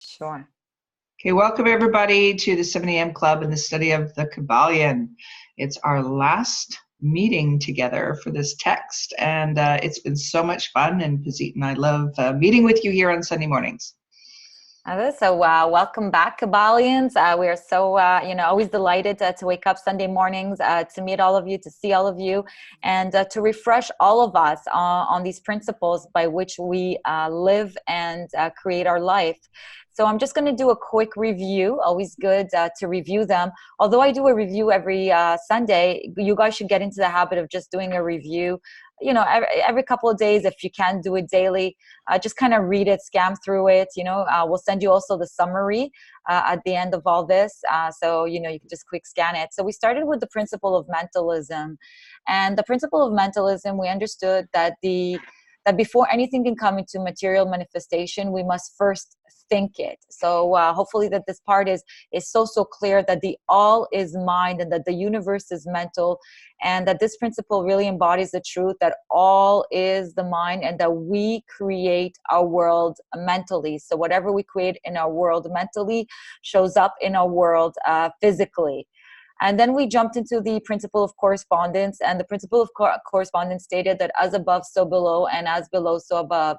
Sure. Okay, welcome everybody to the 7 a.m. Club and the study of the KYBALION. It's our last meeting together for this text, and it's been so much fun, and Pazit and I love meeting with you here on Sunday mornings. So welcome back, KYBALIONs. We are so, always delighted to wake up Sunday mornings, to meet all of you, to see all of you, and to refresh all of us on these principles by which we live and create our life. So I'm just going to do a quick review. Always good to review them. Although I do a review every Sunday, you guys should get into the habit of just doing a review. Every couple of days, if you can do it daily, just kind of read it, scan through it. We'll send you also the summary at the end of all this. So you can just quick scan it. So we started with the principle of mentalism. And the principle of mentalism, we understood that that before anything can come into material manifestation, we must first think it. So hopefully that this part is so clear that the all is mind and that the universe is mental, and that this principle really embodies the truth that all is the mind and that we create our world mentally. So whatever we create in our world mentally shows up in our world physically. And then we jumped into the principle of correspondence, and the principle of correspondence stated that as above, so below, and as below, so above.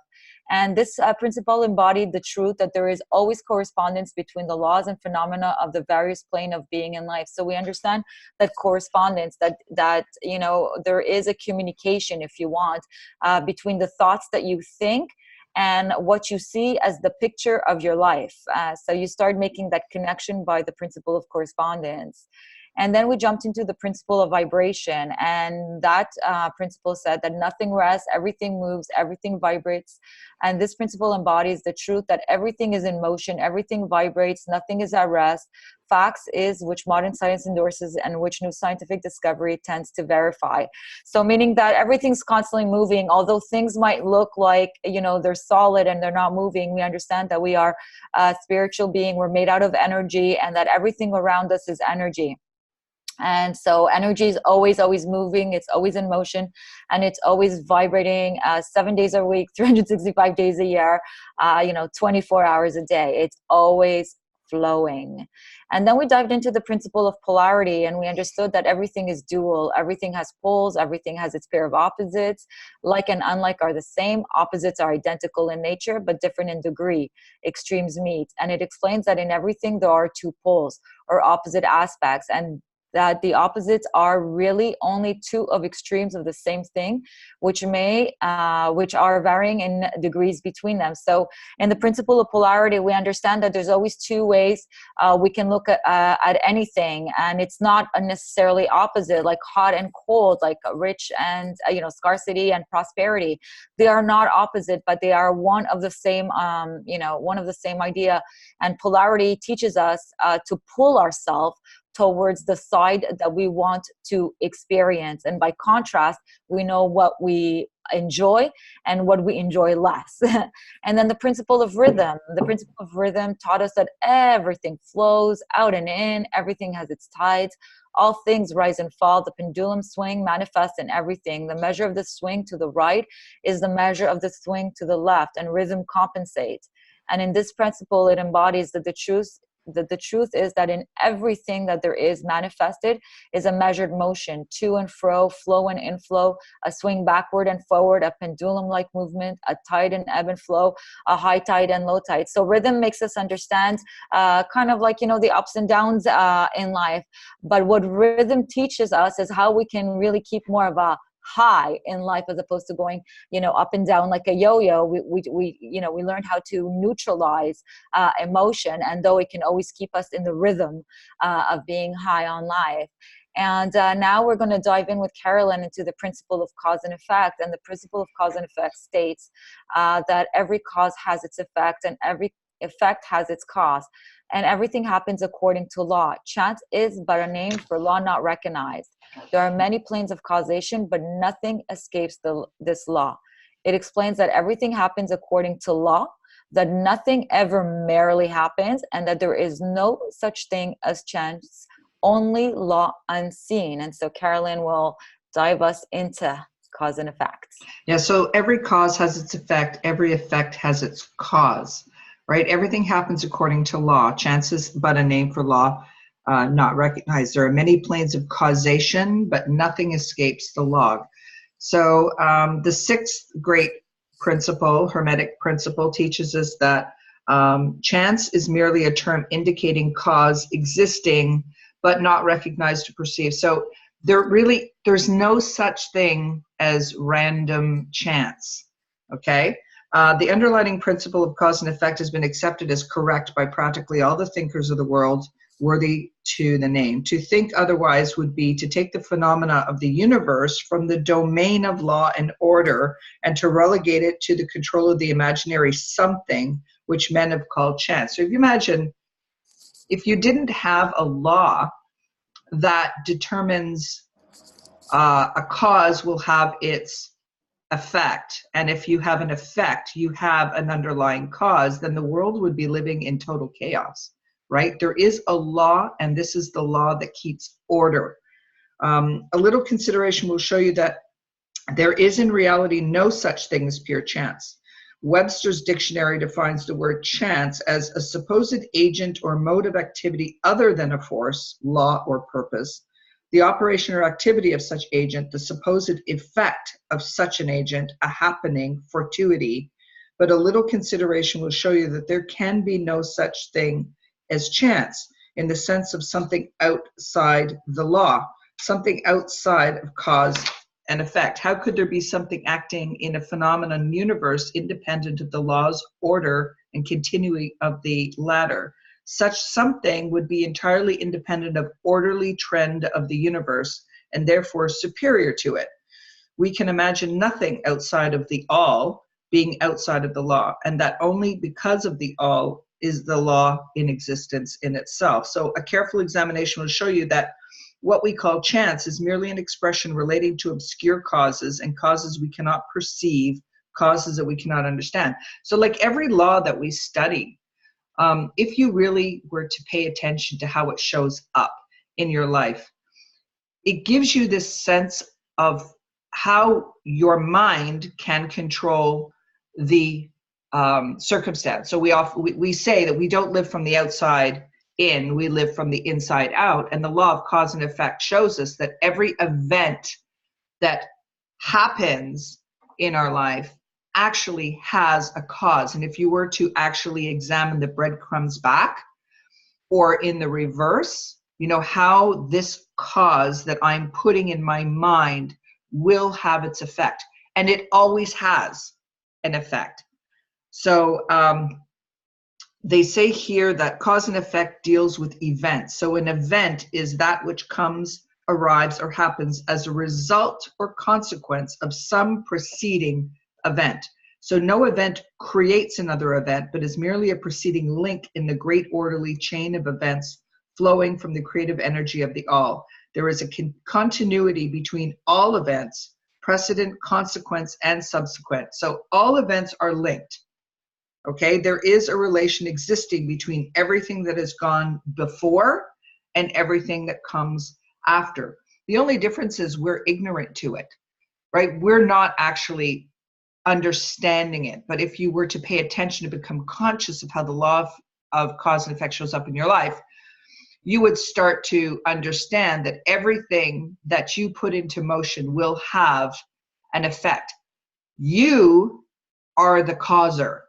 And this principle embodied the truth that there is always correspondence between the laws and phenomena of the various plane of being in life. So we understand that correspondence, that there is a communication, if you want, between the thoughts that you think and what you see as the picture of your life. So you start making that connection by the principle of correspondence. And then we jumped into the principle of vibration. And that principle said that nothing rests, everything moves, everything vibrates. And this principle embodies the truth that everything is in motion, everything vibrates, nothing is at rest. Facts is which modern science endorses and which new scientific discovery tends to verify. So meaning that everything's constantly moving, although things might look like, they're solid and they're not moving. We understand that we are a spiritual being. We're made out of energy, and that everything around us is energy. And so energy is always moving. It's always in motion, and it's always vibrating 7 days a week, 365 days a year, 24 hours a day. It's always flowing. And then we dived into the principle of polarity, and we understood that everything is dual. Everything has poles. Everything has its pair of opposites. Like and unlike are the same. Opposites are identical in nature, but different in degree. Extremes meet. And it explains that in everything there are two poles or opposite aspects, and that the opposites are really only two of extremes of the same thing, which are varying in degrees between them. So in the principle of polarity, we understand that there's always two ways we can look at anything, and it's not necessarily opposite, like hot and cold, like rich and scarcity and prosperity. They are not opposite, but they are one of the same idea. And polarity teaches us to pull ourselves towards the side that we want to experience. And by contrast, we know what we enjoy and what we enjoy less. And then the principle of rhythm. The principle of rhythm taught us that everything flows out and in. Everything has its tides. All things rise and fall. The pendulum swing manifests in everything. The measure of the swing to the right is the measure of the swing to the left, and rhythm compensates. And in this principle, it embodies that the truth is that in everything that there is manifested is a measured motion, to and fro, flow and inflow, a swing backward and forward, a pendulum-like movement, a tide and ebb and flow, a high tide and low tide. So rhythm makes us understand kind of like, the ups and downs in life. But what rhythm teaches us is how we can really keep more of a high in life as opposed to going up and down like a yo-yo. We learned how to neutralize emotion, and though it can always keep us in the rhythm of being high on life. And now we're going to dive in with Carolyn into the principle of cause and effect. And the principle of cause and effect states that every cause has its effect, and every effect has its cause, and everything happens according to law. Chance is but a name for law not recognized. There are many planes of causation, but nothing escapes this law. It explains that everything happens according to law, that nothing ever merely happens, and that there is no such thing as chance, only law unseen. And so Carolyn will dive us into cause and effect. Yeah, so every cause has its effect, every effect has its cause, right? Everything happens according to law. Chance is but a name for law, not recognized. There are many planes of causation, but nothing escapes the law. So the sixth great principle, Hermetic principle, teaches us that chance is merely a term indicating cause existing, but not recognized or perceived. So there's no such thing as random chance, okay? The underlying principle of cause and effect has been accepted as correct by practically all the thinkers of the world worthy to the name. To think otherwise would be to take the phenomena of the universe from the domain of law and order and to relegate it to the control of the imaginary something which men have called chance. So if you imagine, if you didn't have a law that determines a cause will have its effect, and if you have an effect, you have an underlying cause, then the world would be living in total chaos, right? There is a law, and this is the law that keeps order. A little consideration will show you that there is in reality no such thing as pure chance. Webster's dictionary defines the word chance as a supposed agent or mode of activity other than a force, law, or purpose, the operation or activity of such agent, the supposed effect of such an agent, a happening, fortuity. But a little consideration will show you that there can be no such thing as chance in the sense of something outside the law, something outside of cause and effect. How could there be something acting in a phenomenon universe independent of the law's order and continuity of the latter? Such something would be entirely independent of orderly trend of the universe and therefore superior to it. We can imagine nothing outside of the all being outside of the law, and that only because of the all is the law in existence in itself. So a careful examination will show you that what we call chance is merely an expression relating to obscure causes and causes we cannot perceive, causes that we cannot understand. So like every law that we study, if you really were to pay attention to how it shows up in your life, it gives you this sense of how your mind can control the circumstance. So we say that we don't live from the outside in, we live from the inside out. And the law of cause and effect shows us that every event that happens in our life actually has a cause. And if you were to actually examine the breadcrumbs back or in the reverse, you know how this cause that I'm putting in my mind will have its effect. And it always has an effect. So they say here that cause and effect deals with events. So an event is that which comes, arrives, or happens as a result or consequence of some preceding event. So no event creates another event, but is merely a preceding link in the great orderly chain of events flowing from the creative energy of the all. There is a continuity between all events, precedent, consequence, and subsequent. So all events are linked. Okay, there is a relation existing between everything that has gone before and everything that comes after. The only difference is we're ignorant to it, right? We're not actually understanding it. But if you were to pay attention to become conscious of how the law of cause and effect shows up in your life, you would start to understand that everything that you put into motion will have an effect. You are the causer.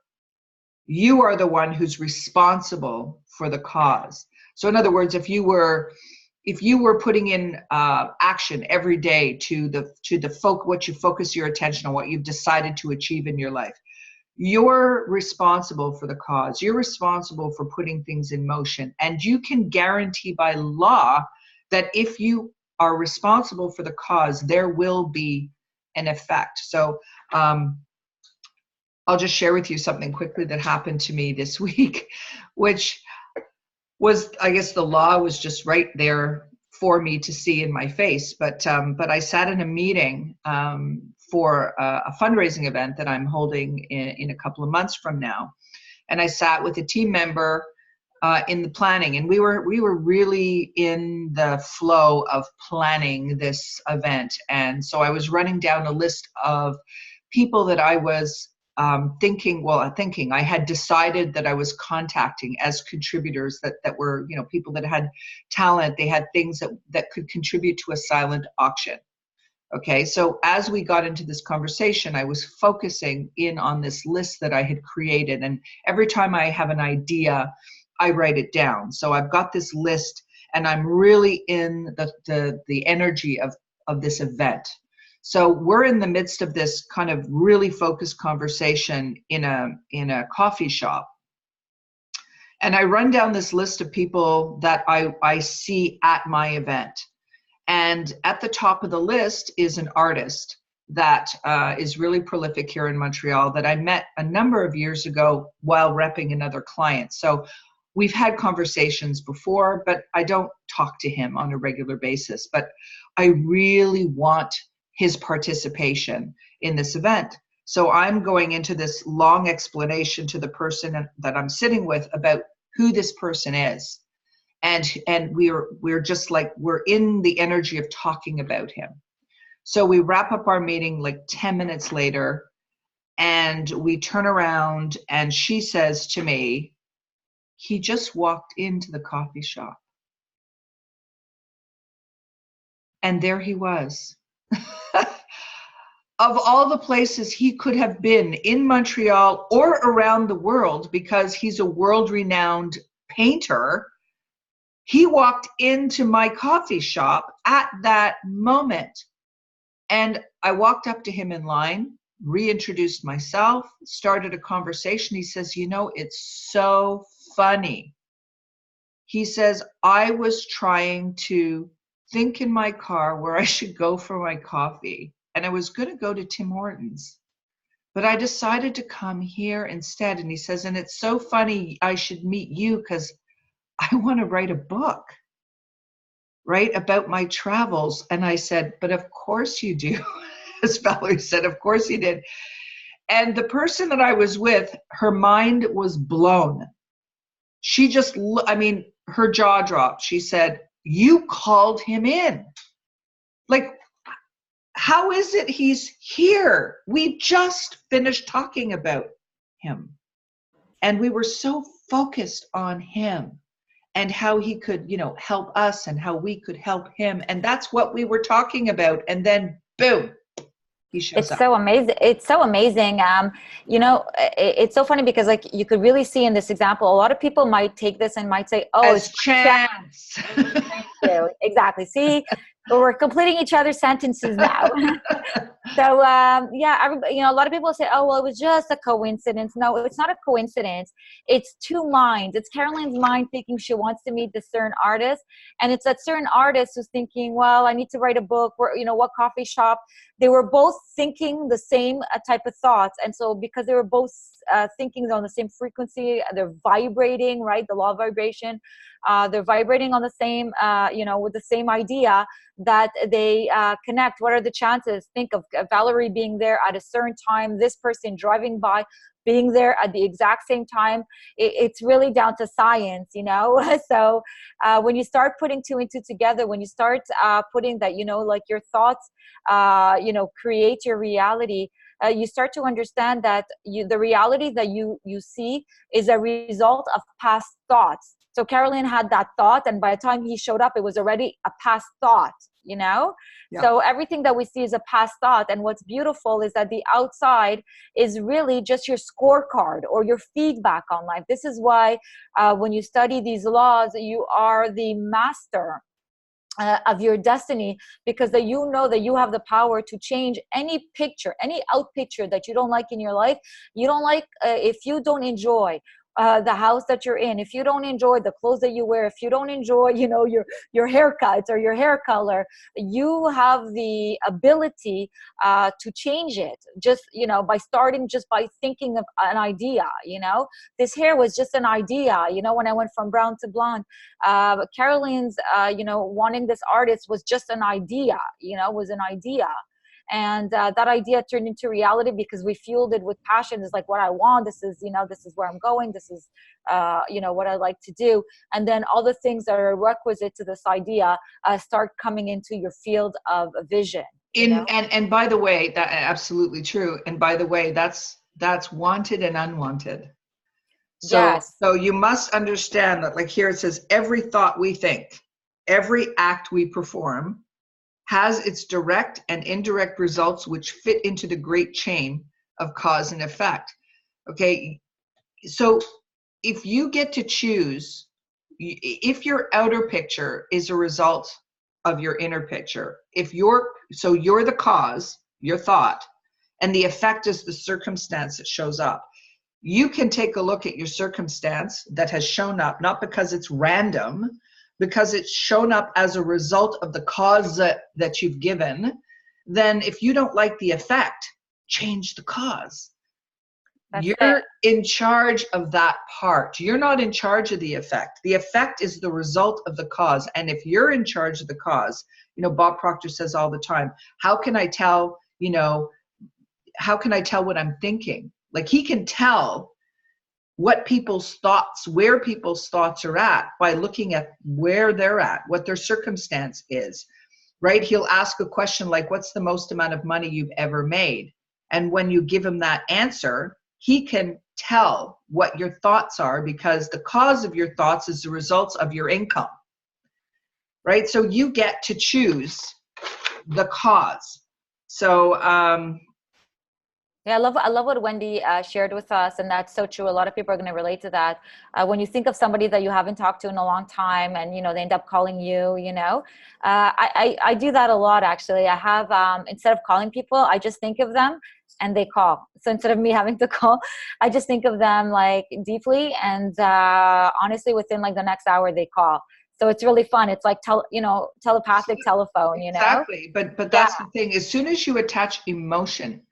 You are the one who's responsible for the cause. So in other words, if you were putting in action every day to what you focus your attention on, what you've decided to achieve in your life, you're responsible for the cause. You're responsible for putting things in motion. And you can guarantee by law that if you are responsible for the cause, there will be an effect. So I'll just share with you something quickly that happened to me this week, which was, I guess the law was just right there for me to see in my face. But I sat in a meeting for a fundraising event that I'm holding in a couple of months from now. And I sat with a team member in the planning, and we were really in the flow of planning this event. And so I was running down a list of people that I was I had decided that I was contacting as contributors that were, people that had talent, they had things that could contribute to a silent auction. Okay, so as we got into this conversation, I was focusing in on this list that I had created. And every time I have an idea, I write it down. So I've got this list and I'm really in the energy of this event. So we're in the midst of this kind of really focused conversation in a coffee shop. And I run down this list of people that I see at my event. And at the top of the list is an artist that is really prolific here in Montreal that I met a number of years ago while repping another client. So we've had conversations before, but I don't talk to him on a regular basis. But I really want his participation in this event. So I'm going into this long explanation to the person that I'm sitting with about who this person is. And we're just like, we're in the energy of talking about him. So we wrap up our meeting like 10 minutes later, and we turn around and she says to me, he just walked into the coffee shop. And there he was. Of all the places he could have been in Montreal or around the world, because he's a world-renowned painter, he walked into my coffee shop at that moment. And I walked up to him in line, reintroduced myself, started a conversation. He says, it's so funny. He says, I was trying to think in my car where I should go for my coffee. And I was going to go to Tim Hortons, but I decided to come here instead. And he says, and it's so funny, I should meet you because I want to write a book, right, about my travels. And I said, but of course you do. As Valerie said, of course you did. And the person that I was with, her mind was blown. She just, her jaw dropped. She said, you called him in. Like, how is it he's here? We just finished talking about him. And we were so focused on him and how he could, help us and how we could help him. And that's what we were talking about. And then boom, he shows up. It's so amazing. It's so amazing. It's so funny because like you could really see in this example, a lot of people might take this and might say, oh, as it's chance. Thank you. Exactly. See, we're completing each other's sentences now. So everybody, a lot of people say, oh, well, it was just a coincidence. No, it's not a coincidence. It's two minds. It's Caroline's mind thinking she wants to meet this certain artist. And it's that certain artist who's thinking, well, I need to write a book. Where, what coffee shop? They were both thinking the same type of thoughts. And so because they were both thinking on the same frequency, they're vibrating, right? The law of vibration. They're vibrating on the same, with the same idea that they connect. What are the chances? Think of Valerie being there at a certain time, this person driving by, being there at the exact same time. It's really down to science, So when you start putting two and two together, when you start putting that, like your thoughts, create your reality, you start to understand that the reality that you see is a result of past thoughts. So Caroline had that thought, and by the time he showed up, it was already a past thought, Yeah. So everything that we see is a past thought. And what's beautiful is that the outside is really just your scorecard or your feedback on life. This is why when you study these laws, you are the master of your destiny, because that that you have the power to change any picture, any out picture that you don't like in your life. You don't like if you don't enjoy the house that you're in, if you don't enjoy the clothes that you wear, if you don't enjoy, your haircuts or your hair color, you have the ability to change it just, by starting just by thinking of an idea. This hair was just an idea, when I went from brown to blonde. Caroline's, wanting this artist was just an idea, was an idea. And that idea turned into reality because we fueled it with passion. It's like what I want. This is where I'm going. This is, what I like to do. And then all the things that are requisite to this idea start coming into your field of vision. And by the way, that absolutely true. And by the way, that's That's wanted and unwanted. So, Yes. so you must understand that, like here it says, every thought we think, every act we perform has its direct and indirect results which fit into the great chain of cause and effect. Okay, so if you get to choose, if your outer picture is a result of your inner picture, so you're the cause, your thought, and the effect is the circumstance that shows up. You can take a look at your circumstance that has shown up, not because it's random, because it's shown up as a result of the cause that you've given. Then if you don't like the effect, change the cause. That's it. You're in charge of that part. You're not in charge of the effect. The effect is the result of the cause. And if you're in charge of the cause, Bob Proctor says all the time, how can I tell what I'm thinking? Like, he can tell where people's thoughts are at by looking at where they're at, what their circumstance is, right? He'll ask a question like, what's the most amount of money you've ever made? And when you give him that answer, he can tell what your thoughts are, because the cause of your thoughts is the results of your income, right? So you get to choose the cause. So, yeah, I love what Wendy shared with us, and that's so true. A lot of people are going to relate to that. When you think of somebody that you haven't talked to in a long time, and they end up calling you, I do that a lot actually. I have instead of calling people, I just think of them and they call. So instead of me having to call, I just think of them like deeply, and honestly, within like the next hour, they call. So it's really fun. It's like telepathic telephone. Exactly, but Yeah, that's the thing. As soon as you attach emotion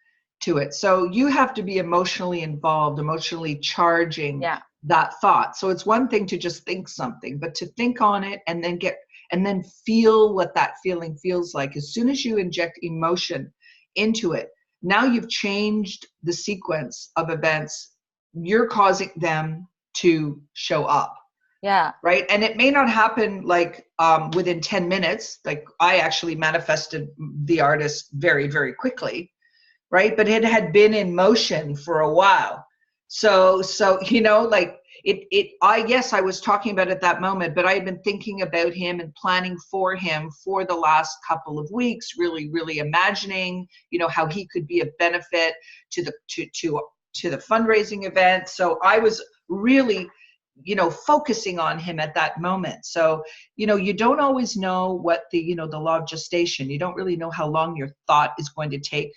to it, so you have to be emotionally involved, emotionally charging yeah. that thought. So it's one thing to just think something, but to think on it and then feel what that feeling feels like. As soon as you inject emotion into it, now you've changed the sequence of events. You're causing them to show up. Yeah. Right. And it may not happen like within 10 minutes. Like, I actually manifested the artist very, very quickly. Right. But it had been in motion for a while. So, like yes, I was talking about it at that moment, but I had been thinking about him and planning for him for the last couple of weeks, really, really imagining, how he could be a benefit to the fundraising event. So I was really, focusing on him at that moment. So, you don't always know what the law of gestation, you don't really know how long your thought is going to take,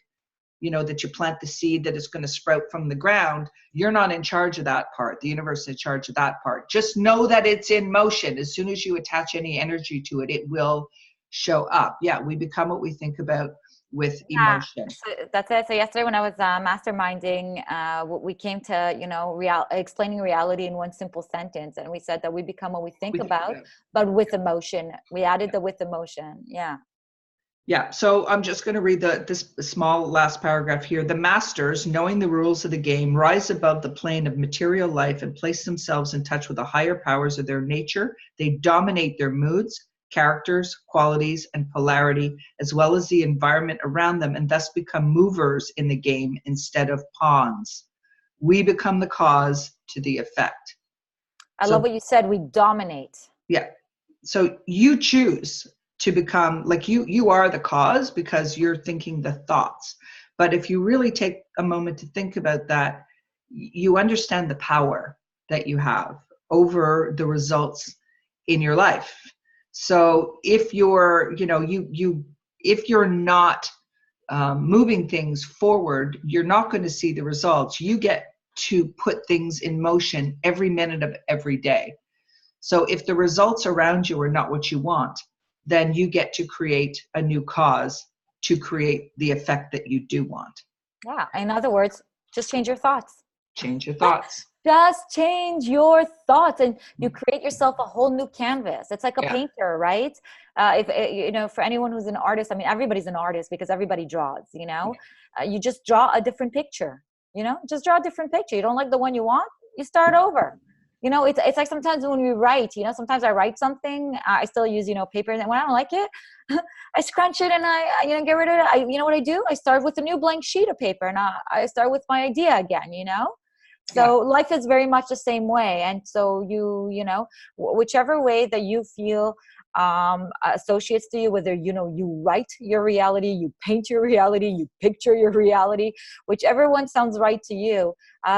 that you plant the seed that is going to sprout from the ground. You're not in charge of that part. The universe is in charge of that part. Just know that it's in motion. As soon as you attach any energy to it, it will show up. Yeah, we become what we think about with Yeah, emotion. so that's it. So yesterday when I was masterminding, we came to, explaining reality in one simple sentence. And we said that we become what we think about, but with emotion. We added the with emotion. Yeah. Yeah, so I'm just going to read this small last paragraph here. The masters, knowing the rules of the game, rise above the plane of material life and place themselves in touch with the higher powers of their nature. They dominate their moods, characters, qualities, and polarity, as well as the environment around them, and thus become movers in the game instead of pawns. We become the cause to the effect. I love what you said. We dominate. Yeah. So you choose to become, like, you are the cause because you're thinking the thoughts. But if you really take a moment to think about that, you understand the power that you have over the results in your life. So if you're, if you're not moving things forward, you're not going to see the results. You get to put things in motion every minute of every day. So if the results around you are not what you want, then you get to create a new cause to create the effect that you do want. Yeah. In other words, just change your thoughts. Change your thoughts. Just change your thoughts, and you create yourself a whole new canvas. It's like a painter, right? If for anyone who's an artist, I mean, everybody's an artist because everybody draws. You just draw a different picture. Just draw a different picture. You don't like the one you want, you start over. You know, it's like sometimes when we write, you know, sometimes I write something, I still use, you know, paper, and when I don't like it, I scrunch it and I, you know, get rid of it. You know what I do? I start with a new blank sheet of paper, and I start with my idea again, you know? Yeah. So life is very much the same way. And so you know, whichever way that you feel associates to you, whether, you know, you write your reality, you paint your reality, you picture your reality, whichever one sounds right to you,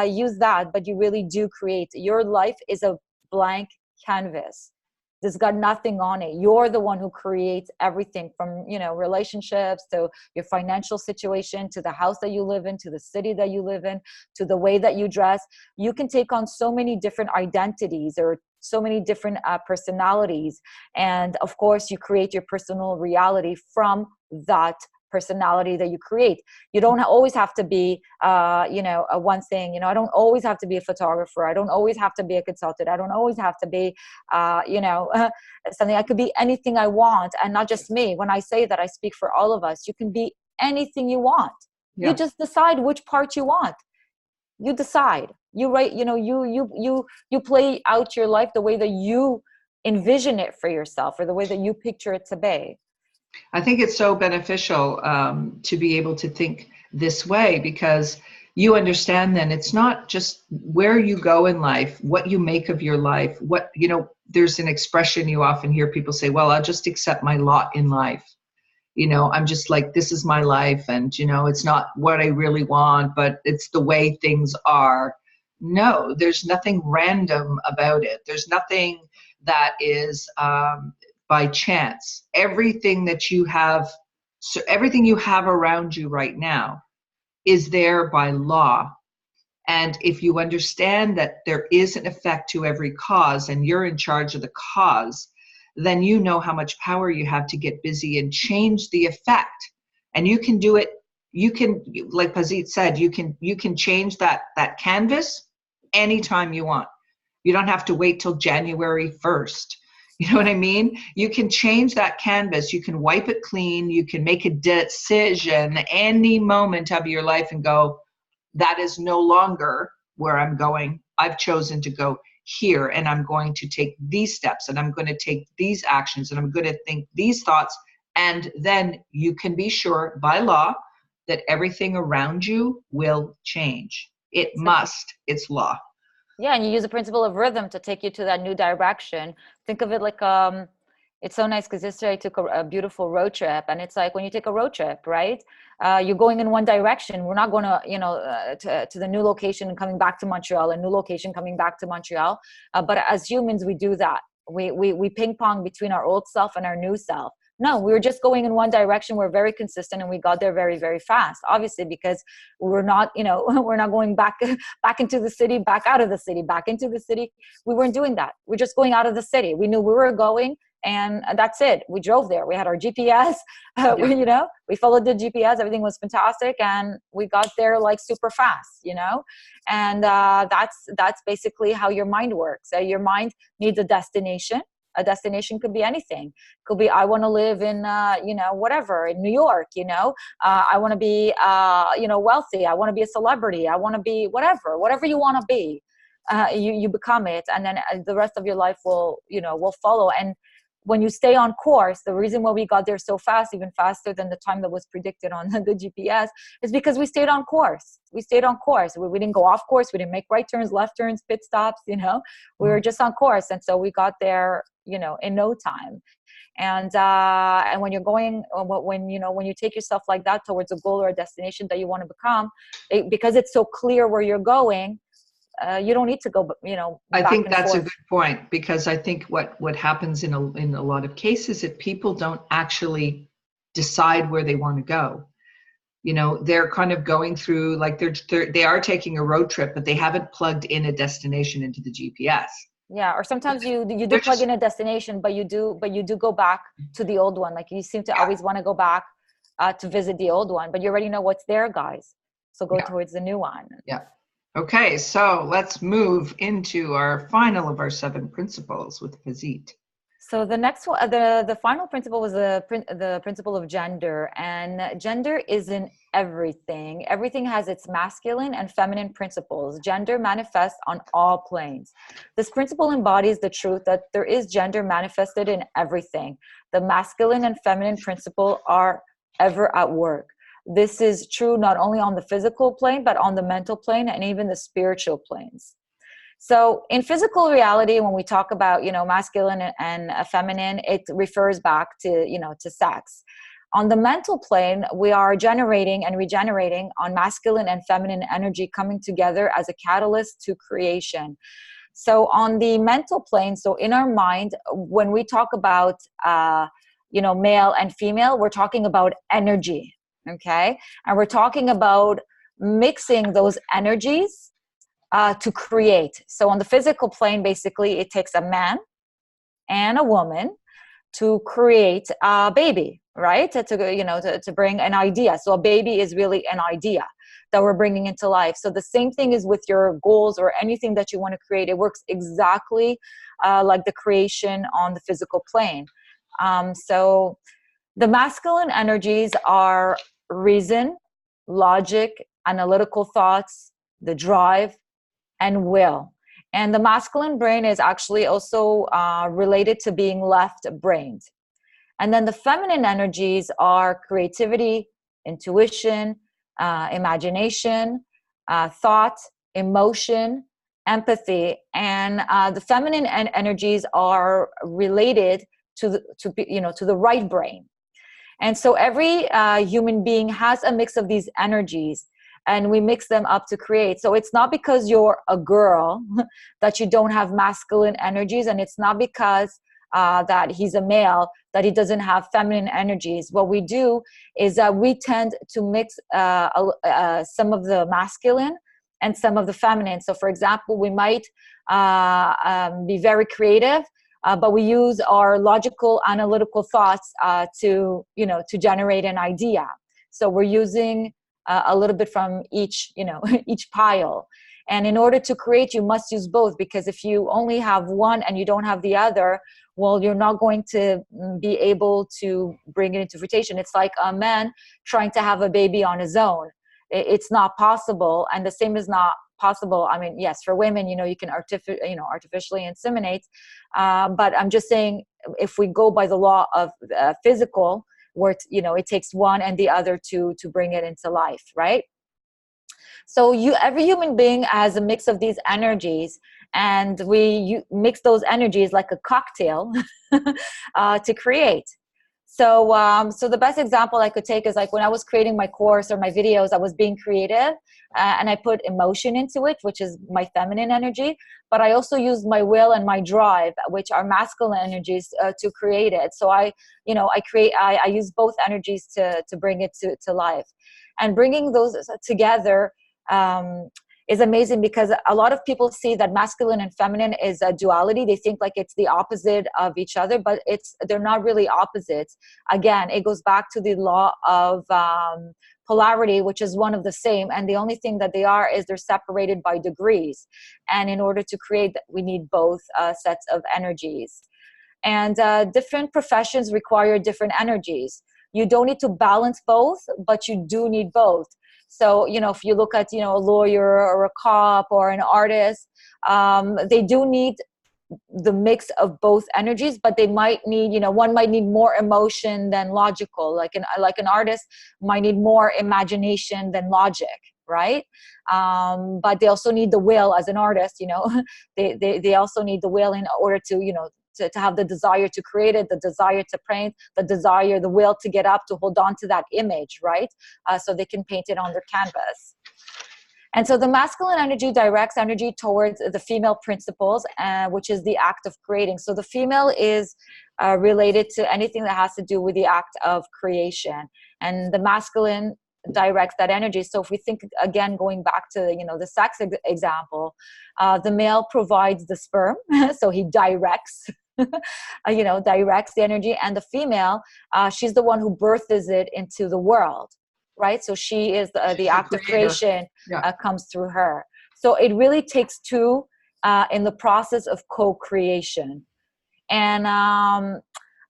use that. But you really do create. Your life is a blank canvas. There's got nothing on it. You're the one who creates everything, from, you know, relationships to your financial situation, to the house that you live in, to the city that you live in, to the way that you dress. You can take on so many different identities, or so many different personalities. And of course, you create your personal reality from that personality that you create. You don't always have to be, you know, a one thing. You know, I don't always have to be a photographer. I don't always have to be a consultant. I don't always have to be, you know, something. I could be anything I want, and not just me. When I say that, I speak for all of us. You can be anything you want. You Yeah. just decide which part you want. You decide. You write. You know, you play out your life the way that you envision it for yourself, or the way that you picture it to be. I think it's so beneficial to be able to think this way, because you understand then it's not just where you go in life, what you make of your life. What, you know, there's an expression you often hear people say, well, I'll just accept my lot in life. You know, I'm just like, this is my life, and, you know, it's not what I really want, but it's the way things are. No, there's nothing random about it. There's nothing that is by chance. Everything that you have, so everything you have around you right now is there by law. And if you understand that there is an effect to every cause, and you're in charge of the cause, then you know how much power you have to get busy and change the effect. And you can do it. You can, like Pazit said, you can change that canvas anytime you want. You don't have to wait till January 1st. You know what I mean? You can change that canvas. You can wipe it clean. You can make a decision any moment of your life and go, that is no longer where I'm going. I've chosen to go here, and I'm going to take these steps, and I'm going to take these actions, and I'm going to think these thoughts. And then you can be sure by law that everything around you will change. It must. It's law. Yeah, and you use the principle of rhythm to take you to that new direction. Think of it like it's so nice, because yesterday I took a beautiful road trip, and it's like when you take a road trip, right? You're going in one direction. We're not going to, you know, to the new location and coming back to Montreal, a new location coming back to Montreal. But as humans, we do that. We ping pong between our old self and our new self. No, we were just going in one direction. We're very consistent, and we got there very, very fast. Obviously, because we're not, you know, we're not going back into the city, back out of the city, back into the city. We weren't doing that. We're just going out of the city. We knew we were going, and that's it. We drove there. We had our GPS. Yeah. You know, we followed the GPS. Everything was fantastic, and we got there like super fast. You know, and that's basically how your mind works. Your mind needs a destination. A destination could be anything. Could be, I want to live in, you know, whatever, in New York, you know, I want to be, you know, wealthy. I want to be a celebrity. I want to be whatever you want to be, you become it. And then the rest of your life will, you know, will follow. And when you stay on course, the reason why we got there so fast, even faster than the time that was predicted on the GPS, is because we stayed on course. We stayed on course. We didn't go off course. We didn't make right turns, left turns, pit stops, you know, we were just on course. And so we got there, you know, in no time. And when you're going, when, you know, when you take yourself like that towards a goal or a destination that you want to become, because it's so clear where you're going, you don't need to go, you know, I back think and that's forth. a good point, because I think what happens in a lot of cases is people don't actually decide where they want to go. You know, they're kind of going through, like they are taking a road trip, but they haven't plugged in a destination into the GPS. Yeah, or sometimes you do They're plug just, in a destination, but you do go back to the old one. Like you seem to yeah, always want to go back to visit the old one, but you already know what's there, guys. So go yeah, towards the new one. yeah. Okay, so let's move into our final of our 7 principles with Pazit. So the next one, the final principle was the principle of gender, and gender is in everything. Everything has its masculine and feminine principles. Gender manifests on all planes. This principle embodies the truth that there is gender manifested in everything. The masculine and feminine principle are ever at work. This is true not only on the physical plane, but on the mental plane and even the spiritual planes. So in physical reality, when we talk about, masculine and feminine, it refers back to, to sex. On the mental plane, we are generating and regenerating on masculine and feminine energy coming together as a catalyst to creation. So on the mental plane, so in our mind, when we talk about, male and female, we're talking about energy, okay? And we're talking about mixing those energies to create. So on the physical plane, basically, it takes a man and a woman to create a baby, right? To bring an idea. So a baby is really an idea that we're bringing into life. So the same thing is with your goals or anything that you want to create. It works exactly like the creation on the physical plane. So the masculine energies are reason, logic, analytical thoughts, the drive, and will. And the masculine brain is actually also related to being left-brained. And then the feminine energies are creativity, intuition, imagination, thought, emotion, empathy. And the feminine energies are related to the right brain. And so every human being has a mix of these energies, and we mix them up to create. So it's not because you're a girl that you don't have masculine energies, and it's not because that he's a male that he doesn't have feminine energies. What we do is that we tend to mix some of the masculine and some of the feminine. So for example, we might be very creative, but we use our logical, analytical thoughts to generate an idea. So we're using a little bit from each, each pile. And in order to create, you must use both, because if you only have one and you don't have the other, well, you're not going to be able to bring it into fruition. It's like a man trying to have a baby on his own. It's not possible. And the same is not possible. I mean, yes, for women, you can artificially inseminate. But I'm just saying, if we go by the law of physical, where it takes one and the other to bring it into life, right? So every human being has a mix of these energies, and we mix those energies like a cocktail to create. So so the best example I could take is like when I was creating my course or my videos, I was being creative and I put emotion into it, which is my feminine energy, but I also used my will and my drive, which are masculine energies, to create it. So I use both energies to bring it to life. And bringing those together is amazing, because a lot of people see that masculine and feminine is a duality. They think like it's the opposite of each other, but they're not really opposites. Again, it goes back to the law of polarity, which is one of the same. And the only thing that they are is they're separated by degrees. And in order to create that, we need both sets of energies. And different professions require different energies. You don't need to balance both, but you do need both. So, if you look at, a lawyer or a cop or an artist, they do need the mix of both energies, but they might need, one might need more emotion than logical. Like an artist might need more imagination than logic, right? But they also need the will as an artist, they also need the will in order to, to have the desire to create it, the desire to paint, the will to get up, to hold on to that image, right? So they can paint it on their canvas. And so the masculine energy directs energy towards the female principles, which is the act of creating. So the female is related to anything that has to do with the act of creation. And the masculine directs that energy. So if we think, again, going back to, the sex example, the male provides the sperm, so he directs, directs the energy. And the female, she's the one who births it into the world. Right? So she is the act of creation comes through her. So it really takes two in the process of co-creation. And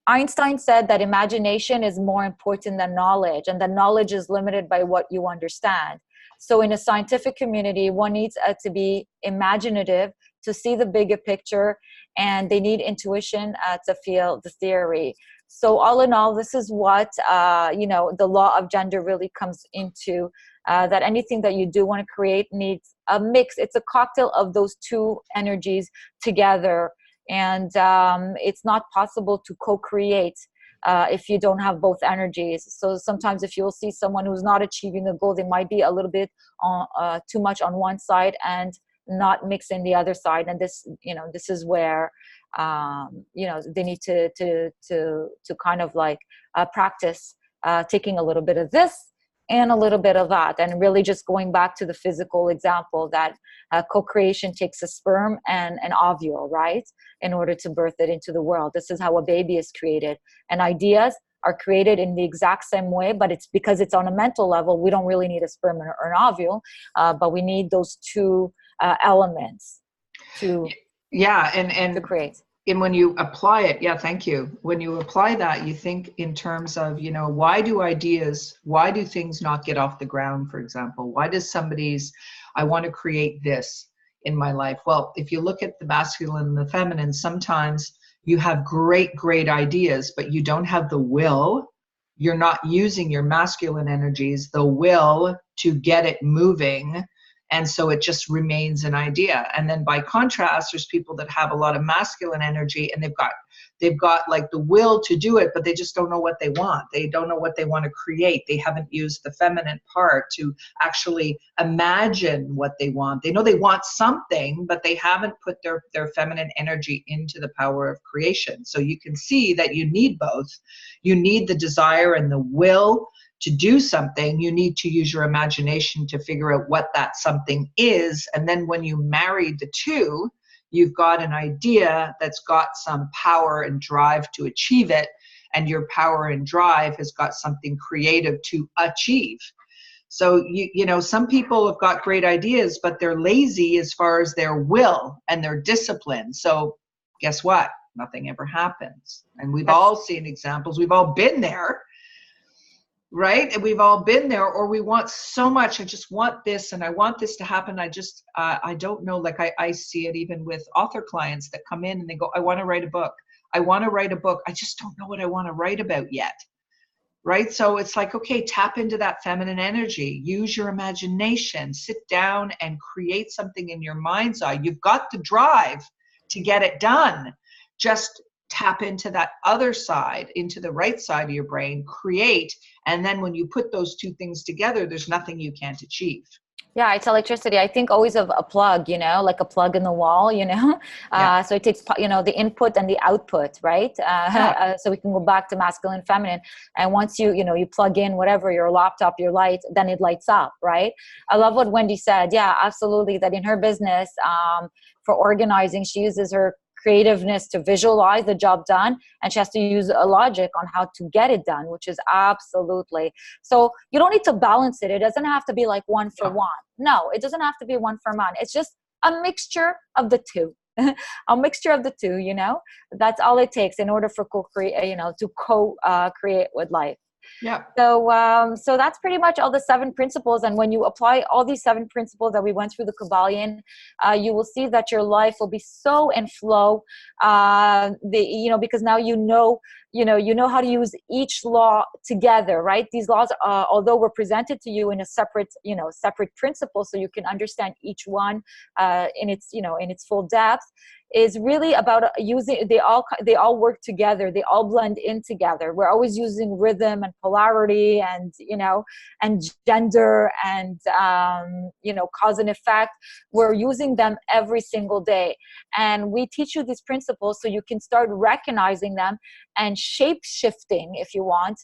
Einstein said that imagination is more important than knowledge, and that knowledge is limited by what you understand. So in a scientific community, one needs to be imaginative to see the bigger picture, and they need intuition to feel the theory. So all in all, this is what, the law of gender really comes into, that anything that you do want to create needs a mix. It's a cocktail of those two energies together. And it's not possible to co-create if you don't have both energies. So sometimes if you'll see someone who's not achieving a goal, they might be a little bit too much on one side and not mixing the other side. And this is where they need to kind of like practice taking a little bit of this and a little bit of that, and really just going back to the physical example that co-creation takes a sperm and an ovule, right, in order to birth it into the world. This is how a baby is created, and ideas are created in the exact same way, but it's because it's on a mental level. We don't really need a sperm or an ovule, but we need those two elements to to create. And when you apply it, yeah, thank you. When you apply that, you think in terms of, why do things not get off the ground, for example? Why does I want to create this in my life? Well, if you look at the masculine and the feminine, sometimes you have great, great ideas, but you don't have the will. You're not using your masculine energies, the will to get it moving. And so it just remains an idea. And then by contrast, there's people that have a lot of masculine energy, and they've got like the will to do it, but they just don't know what they want. They don't know what they want to create. They haven't used the feminine part to actually imagine what they want. They know they want something, but they haven't put their feminine energy into the power of creation. So you can see that you need both. You need the desire and the will to do something. You need to use your imagination to figure out what that something is. And then when you marry the two, you've got an idea that's got some power and drive to achieve it. And your power and drive has got something creative to achieve. So, some people have got great ideas, but they're lazy as far as their will and their discipline. So guess what? Nothing ever happens. And we've all seen examples. We've all been there. Right? And we've all been there, or we want so much. I just want this, and I want this to happen. I don't know. Like I see it even with author clients that come in and they go, I want to write a book. I want to write a book. I just don't know what I want to write about yet. Right? So it's like, okay, tap into that feminine energy, use your imagination, sit down and create something in your mind's eye. You've got the drive to get it done. Just tap into that other side, into the right side of your brain, create. And then when you put those two things together, there's nothing you can't achieve. Yeah, it's electricity. I think always of a plug, like a plug in the wall, so it takes, the input and the output, right? So we can go back to masculine, feminine. And once you plug in whatever, your laptop, your light, then it lights up, right? I love what Wendy said. Yeah, absolutely. That in her business, for organizing, she uses her creativeness to visualize the job done, and she has to use a logic on how to get it done, which is absolutely. So you don't need to balance it. It doesn't have to be like one for one. No, it doesn't have to be one for one. It's just a mixture of the two. A mixture of the two, that's all it takes in order for to co-create with life. Yeah. So that's pretty much all the 7 principles. And when you apply all these 7 principles that we went through the KYBALION, you will see that your life will be so in flow. Because now you know how to use each law together, right? These laws, although were presented to you in a separate principle, so you can understand each one in its full depth, is really about using, they all work together. They all blend in together. We're always using rhythm and polarity and gender and, cause and effect. We're using them every single day. And we teach you these principles so you can start recognizing them and shape-shifting, if you want,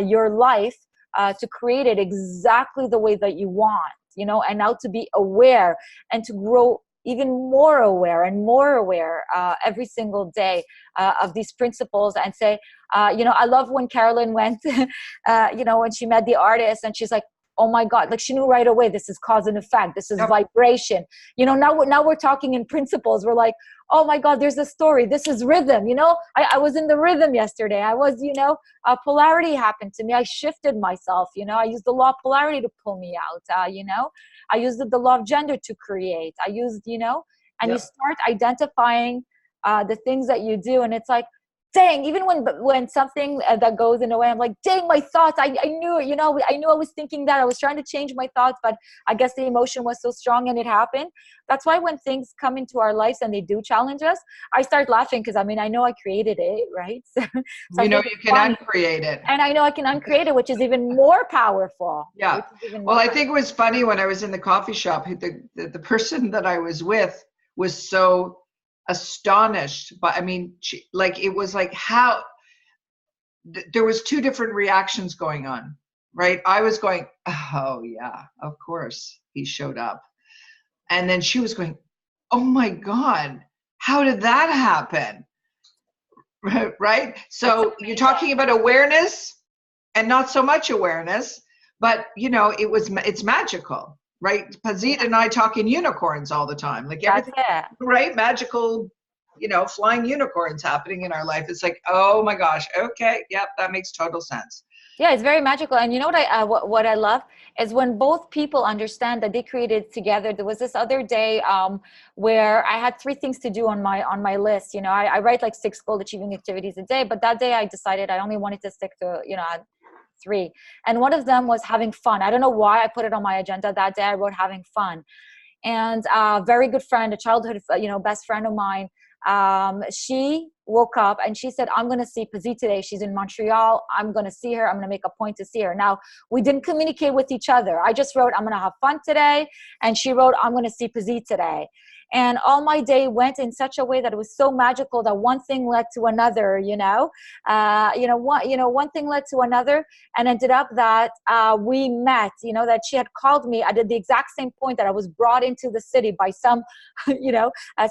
your life to create it exactly the way that you want, and now to be aware and to grow even more aware every single day of these principles, and say, I love when Carolyn went, when she met the artist, and she's like, oh my God, like she knew right away, this is cause and effect. This is Yep. vibration. You know, now we're talking in principles. We're like, oh my God, there's a story. This is rhythm. You know, I was in the rhythm yesterday. I was, you know, polarity happened to me. I shifted myself. You know, I used the law of polarity to pull me out. You know, I used the law of gender to create. I used, you know, and you start identifying the things that you do. And it's like, dang, even when something that goes in a way, I'm like, dang, my thoughts, I knew it, you know, I knew I was thinking that. I was trying to change my thoughts, but I guess the emotion was so strong and it happened. That's why when things come into our lives and they do challenge us, I start laughing because I mean, I know I created it, right? So You I know, think you it's can funny. uncreate it. And I know I can uncreate it, which is even more powerful. Yeah. Well, I think it was funny when I was in the coffee shop, the person that I was with was so astonished. But I mean, like, it was like how there was two different reactions going on, right? I was going, oh yeah, of course he showed up. And then she was going, oh my God, how did that happen? Right? So you're talking about awareness and not so much awareness, but you know, it's magical, right? Pazit and I talk in unicorns all the time, like everything, right? Magical, you know, flying unicorns happening in our life. It's like, oh my gosh, okay, yep, that makes total sense. Yeah, it's very magical. And you know what I love is when both people understand that they created together. There was this other day where I had 3 things to do on my list. You know, I write like 6 goal achieving activities a day, but that day I decided I only wanted to stick to, you know, 3. And one of them was having fun. I don't know why I put it on my agenda that day. I wrote having fun. And a very good friend, a childhood, you know, best friend of mine, she woke up and she said, I'm going to see Pazit today. She's in Montreal. I'm going to see her. I'm going to make a point to see her. Now, we didn't communicate with each other. I just wrote, I'm going to have fun today. And she wrote, I'm going to see Pazit today. And all my day went in such a way that it was so magical that one thing led to another, one thing led to another, and ended up that we met, you know, that she had called me at the exact same point that I was brought into the city by some,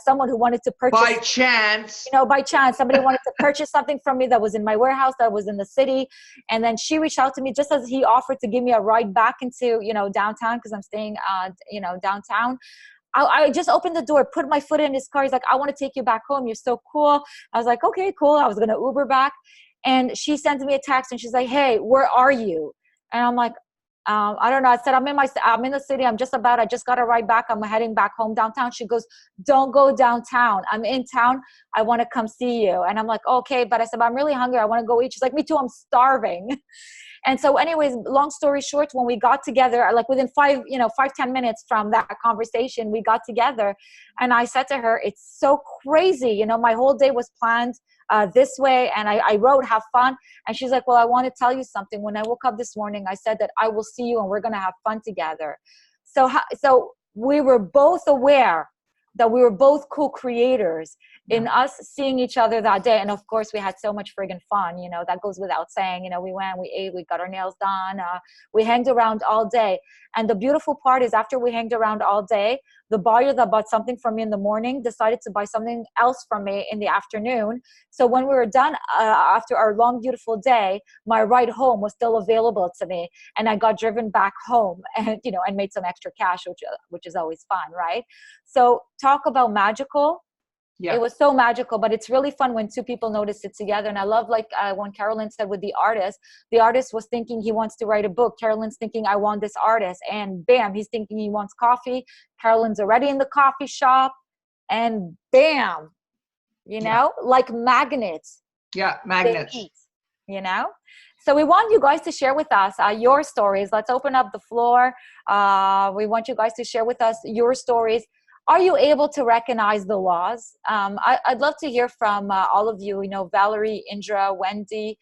someone who wanted to purchase. By chance. You know, by chance, somebody wanted to purchase something from me that was in my warehouse, that was in the city. And then she reached out to me just as he offered to give me a ride back into, you know, downtown, because I'm staying, downtown. I just opened the door, put my foot in his car. He's like, I want to take you back home. You're so cool. I was like, okay, cool. I was going to Uber back. And she sends me a text and she's like, hey, where are you? And I'm like, I don't know. I said, I'm in the city. I just got a ride back. I'm heading back home downtown. She goes, don't go downtown. I'm in town. I want to come see you. And I'm like, okay. But I said, but I'm really hungry. I want to go eat. She's like, me too. I'm starving. And so anyways, long story short, when we got together, like within 5-10 minutes from that conversation, we got together and I said to her, it's so crazy. You know, my whole day was planned this way. And I wrote, have fun. And she's like, well, I want to tell you something. When I woke up this morning, I said that I will see you and we're going to have fun together. So we were both aware that we were both co-creators in us seeing each other that day. And of course we had so much friggin' fun, you know, that goes without saying. You know, we went, we ate, we got our nails done, we hanged around all day. And the beautiful part is after we hanged around all day, the buyer that bought something from me in the morning decided to buy something else from me in the afternoon. So when we were done after our long, beautiful day, my ride home was still available to me. And I got driven back home and, you know, and made some extra cash, which is always fun, right? So talk about magical. Yeah. It was so magical, but it's really fun when 2 people notice it together. And I love, like when Carolyn said with the artist was thinking he wants to write a book. Carolyn's thinking, I want this artist. And bam, he's thinking he wants coffee. Carolyn's already in the coffee shop. And bam, you know, like magnets. Yeah, magnets. You know? So we want you guys to share with us your stories. Let's open up the floor. We want you guys to share with us your stories. Are you able to recognize the laws? I'd love to hear from all of you, you know, Valerie, Indra, Wendy.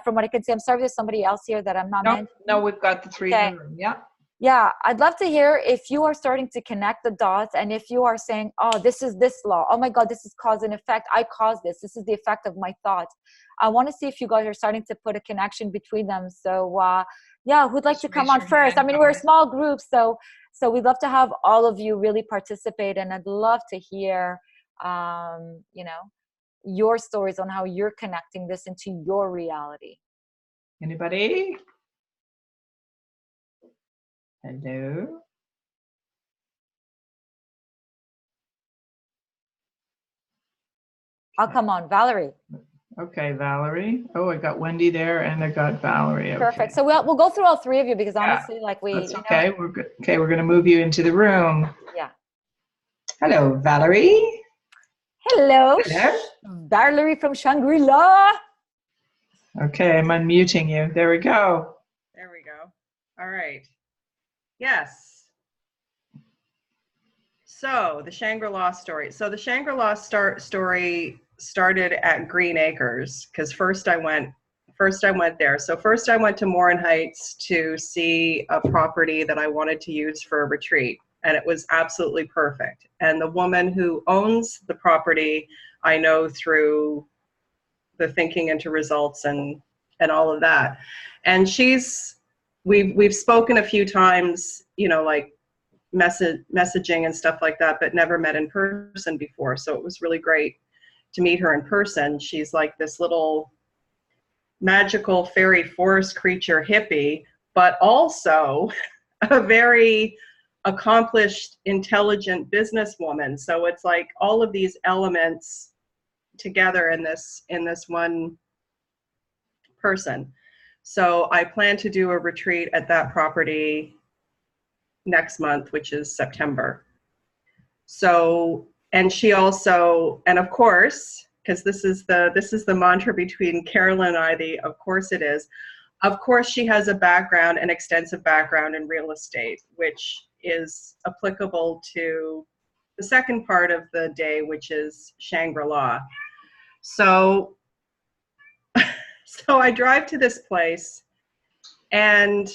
From what I can see, I'm sorry there's somebody else here that I'm not mentioning. No, we've got the 3 in the room. Yeah. Yeah, I'd love to hear if you are starting to connect the dots and if you are saying, oh, this is this law. Oh my God, this is cause and effect. I caused this. This is the effect of my thoughts. I want to see if you guys are starting to put a connection between them. So yeah, who'd like to come on first? I mean, we're a small group, so we'd love to have all of you really participate. And I'd love to hear, you know, your stories on how you're connecting this into your reality. Anybody? Hello. Oh, come on, Valerie. Okay, Valerie. Oh, I got Wendy there, and I got Valerie. Okay. Perfect. So we'll go through all three of you because Yeah, honestly, like we, that's you know, okay. We're good. Okay, we're going to move you into the room. yeah. Hello, Valerie. Hello, Hello. Valerie from Shangrila. Okay, I'm unmuting you. There we go. There we go. All right. Yes. So the Shangri-La story. So the Shangri-La story started at Green Acres because first I went there. So first I went to Morin Heights to see a property that I wanted to use for a retreat, and it was absolutely perfect. And the woman who owns the property, I know through the thinking into results and all of that. And we've spoken a few times, you know, like messaging and stuff like that, but never met in person before. So it was really great to meet her in person. She's like this little magical fairy forest creature hippie, but also a very accomplished, intelligent businesswoman. So it's like all of these elements together in this one person. So I plan to do a retreat at that property next month, which is September. So, and she also, and of course, because this is the mantra between Carolyn and I, of course it is, of course she has a background, an extensive background in real estate, which is applicable to the second part of the day, which is Shangri-La. So, so I drive to this place and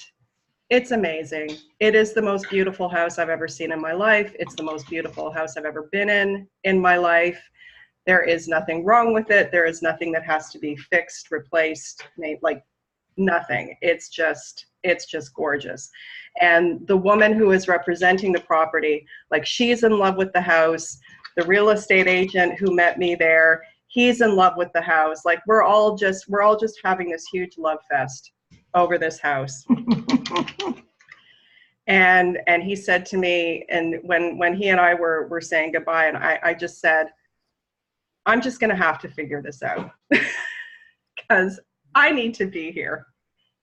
it's amazing. It is the most beautiful house I've ever seen in my life. It's the most beautiful house I've ever been in my life. There is nothing wrong with it. There is nothing that has to be fixed, replaced, made, like nothing. It's just gorgeous. And the woman who is representing the property, like she's in love with the house. The real estate agent who met me there, he's in love with the house. Like we're all just having this huge love fest over this house. And he said to me, and when he and I were saying goodbye, and I just said, I'm just going to have to figure this out because I need to be here,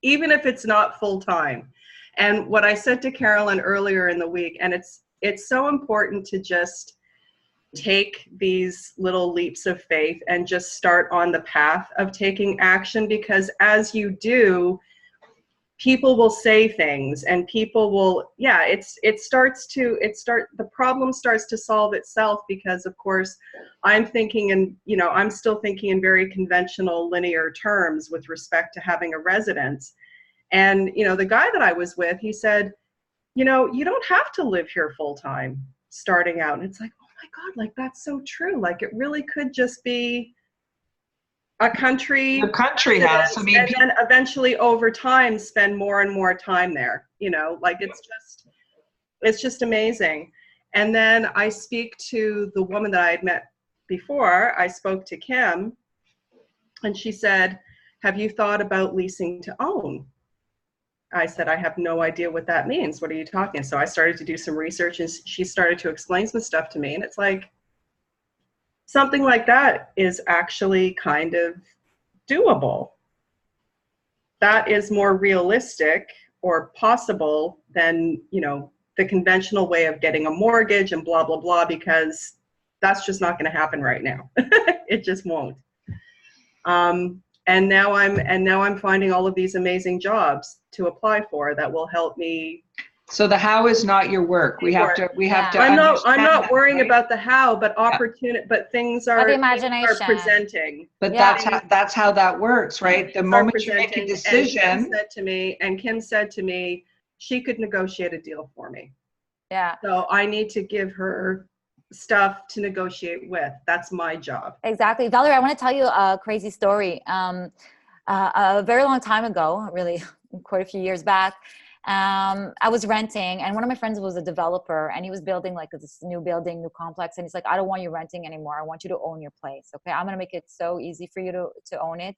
even if it's not full time. And what I said to Carolyn earlier in the week, and it's so important to just take these little leaps of faith and just start on the path of taking action, because as you do, people will say things and people will, the problem starts to solve itself, because of course I'm thinking, and I'm still thinking in very conventional linear terms with respect to having a residence. And the guy that I was with, he said, you don't have to live here full time starting out. And it's like, oh my God, like that's so true. Like it really could just be a country house. I mean, and then eventually over time spend more and more time there. Like it's just amazing. And then I speak to the woman that I had met before. I spoke to Kim, and she said, have you thought about leasing to own? I said, I have no idea what that means. What are you talking? So I started to do some research, and she started to explain some stuff to me, and it's like, something like that is actually kind of doable. That is more realistic or possible than, the conventional way of getting a mortgage and blah, blah, blah, because that's just not going to happen right now. It just won't. And now I'm finding all of these amazing jobs to apply for that will help me. So the how is not your work. We have to. I'm not worrying about the how, but opportunity, but things are, the imagination are presenting. But that's how that works, right? The moment you make a decision. And Kim said to me, she could negotiate a deal for me. Yeah. So I need to give her stuff to negotiate with. That's my job. Exactly. Valerie, I want to tell you a crazy story. A very long time ago, really quite a few years back, I was renting, and one of my friends was a developer, and he was building like this new building, new complex. And he's like, I don't want you renting anymore. I want you to own your place. Okay. I'm going to make it so easy for you to own it.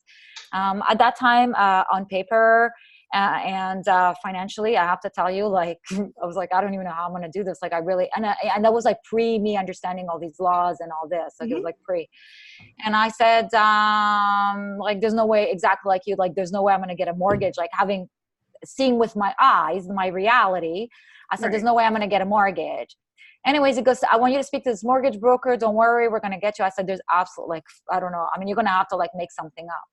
At that time, on paper, And financially, I have to tell you, like, I was like, I don't even know how I'm going to do this. Like, I really, and that was like pre me understanding all these laws and all this. Like, it was like pre. And I said, like, there's no way, exactly like you, like, there's no way I'm going to get a mortgage. Like, seeing with my eyes, my reality, I said, there's no way I'm going to get a mortgage. Anyways, it goes, I want you to speak to this mortgage broker. Don't worry, we're going to get you. I said, there's absolutely, like, I don't know. I mean, you're going to have to like make something up.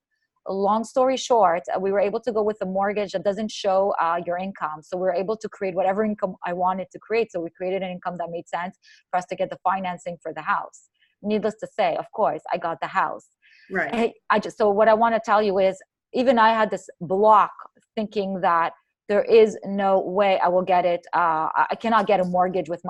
Long story short, we were able to go with a mortgage that doesn't show your income. So we were able to create whatever income I wanted to create. So we created an income that made sense for us to get the financing for the house. Needless to say, of course, I got the house. Right. So what I want to tell you is, even I had this block thinking that there is no way I will get it. I cannot get a mortgage with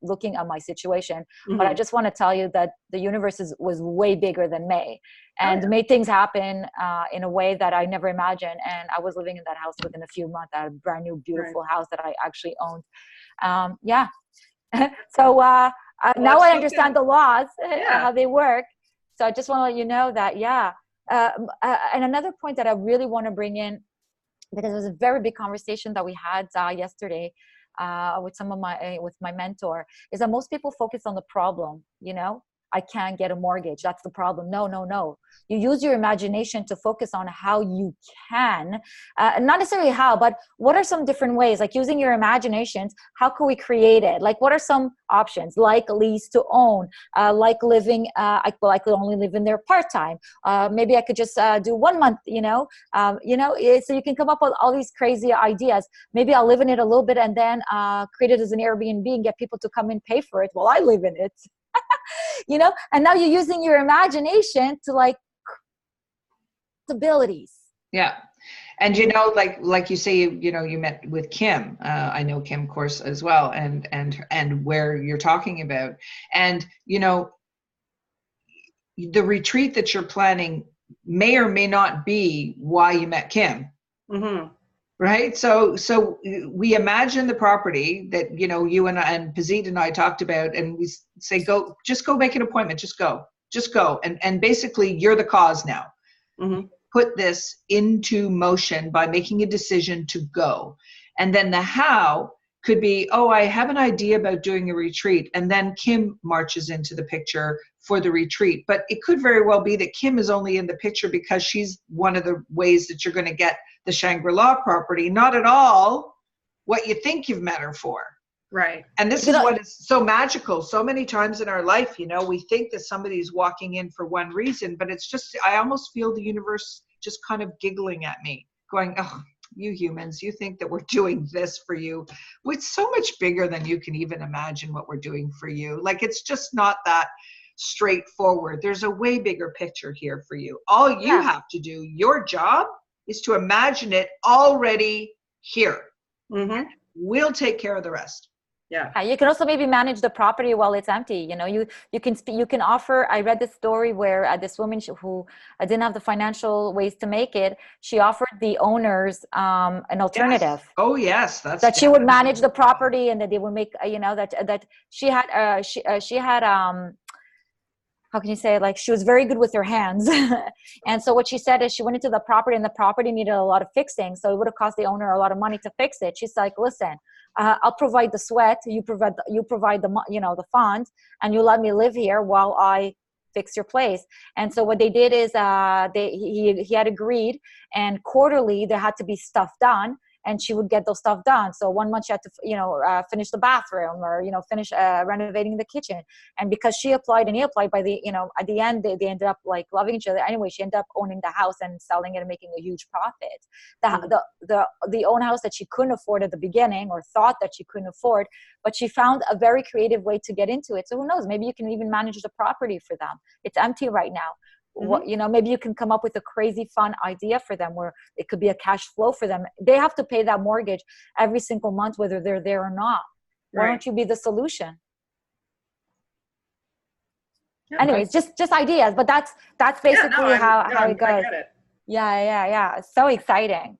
looking at my situation. Mm-hmm. But I just want to tell you that the universe was way bigger than me, and made things happen in a way that I never imagined. And I was living in that house within a few months. I had a brand new, beautiful house that I actually owned. So now I understand the laws, how they work. So I just want to let you know that, and another point that I really want to bring in, because it was a very big conversation that we had yesterday with my mentor, is that most people focus on the problem. I can't get a mortgage. That's the problem. No. You use your imagination to focus on how you can, not necessarily how, but what are some different ways, like using your imaginations. How can we create it? Like, what are some options? Like lease to own, like living, I could only live in there part-time. Maybe I could just do 1 month, so you can come up with all these crazy ideas. Maybe I'll live in it a little bit and then create it as an Airbnb and get people to come and pay for it while I live in it. And now you're using your imagination to like abilities. Yeah. And like you say, you met with Kim. I know Kim, of course, as well, and where you're talking about, and the retreat that you're planning may or may not be why you met Kim. Mm-hmm. Right. So we imagine the property that, you and Pazit and I talked about, and we say, just go make an appointment. Just go. And basically you're the cause now. Mm-hmm. Put this into motion by making a decision to go. And then the how could be, I have an idea about doing a retreat. And then Kim marches into the picture for the retreat. But it could very well be that Kim is only in the picture because she's one of the ways that you're going to get the Shangrila property, not at all what you think you've met her for. Right. And this is what is so magical. So many times in our life, we think that somebody's walking in for one reason, but it's just, I almost feel the universe just kind of giggling at me, going, oh, you humans, you think that we're doing this for you. It's so much bigger than you can even imagine what we're doing for you. Like, it's just not that straightforward. There's a way bigger picture here for you. All you have to do, your job, is to imagine it already here. Mm-hmm. We'll take care of the rest. Yeah. You can also maybe manage the property while it's empty. You can offer. I read this story where this woman who didn't have the financial ways to make it, she offered the owners an alternative. Yes. Oh yes, that she would manage the property, and that they would make that she had how can you say, like, she was very good with her hands. And so what she said is she went into the property, and the property needed a lot of fixing. So it would have cost the owner a lot of money to fix it. She's like, listen, I'll provide the sweat. You provide the, the funds, and you let me live here while I fix your place. And so what they did is he had agreed, and quarterly there had to be stuff done. And she would get those stuff done. So 1 month she had to, finish the bathroom, or, finish renovating the kitchen. And because she applied and he applied, by the, at the end, they ended up like loving each other. Anyway, she ended up owning the house and selling it and making a huge profit. The own house that she couldn't afford at the beginning, or thought that she couldn't afford, but she found a very creative way to get into it. So who knows, maybe you can even manage the property for them. It's empty right now. Mm-hmm. Maybe you can come up with a crazy fun idea for them where it could be a cash flow for them. They have to pay that mortgage every single month, whether they're there or not. Why don't you be the solution? Yeah, anyways, just ideas, but that's basically how it goes. I get it. Yeah. It's so exciting.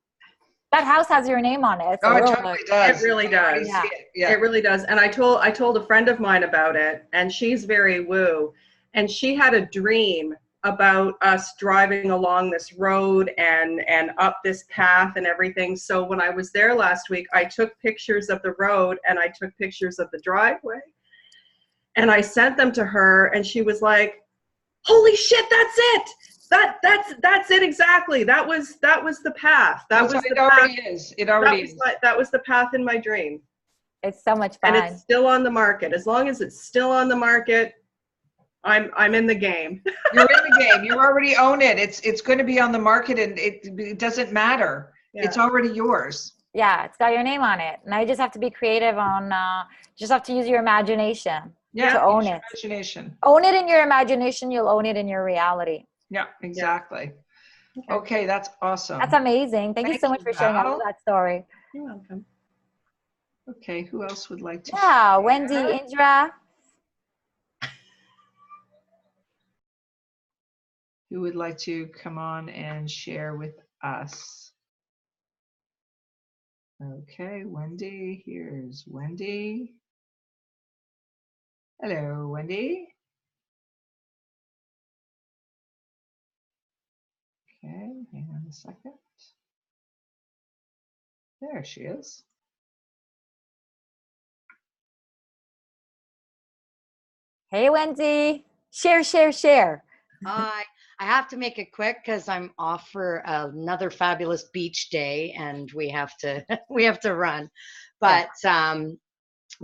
That house has your name on it. So it totally does. It really does. Yeah. It really does. And I told a friend of mine about it, and she's very woo. And she had a dream about us driving along this road and up this path and everything. So when I was there last week, I took pictures of the road and I took pictures of the driveway. And I sent them to her, and she was like, "Holy shit, that's it! That's it exactly. That was the path. That was it already is. It already is. That was the path in my dream." It's so much fun. And it's still on the market. As long as it's still on the market, I'm in the game. You're in the game. You already own it. It's going to be on the market, and it doesn't matter. Yeah. It's already yours. Yeah, it's got your name on it. Now you just have to be creative on. Just have to use your imagination to own it. Imagination. Own it in your imagination. You'll own it in your reality. Yeah, exactly. Yeah. Okay, that's awesome. That's amazing. Thank you so much for sharing all of that story. You're welcome. Okay, who else would like to share? share? Wendy, Indra. Who would like to come on and share with us? Okay, Wendy. Here's Wendy. Hello, Wendy. Okay, hang on a second. There she is. Hey, Wendy. Share, share, share. Hi. I have to make it quick because I'm off for another fabulous beach day and we have to run. But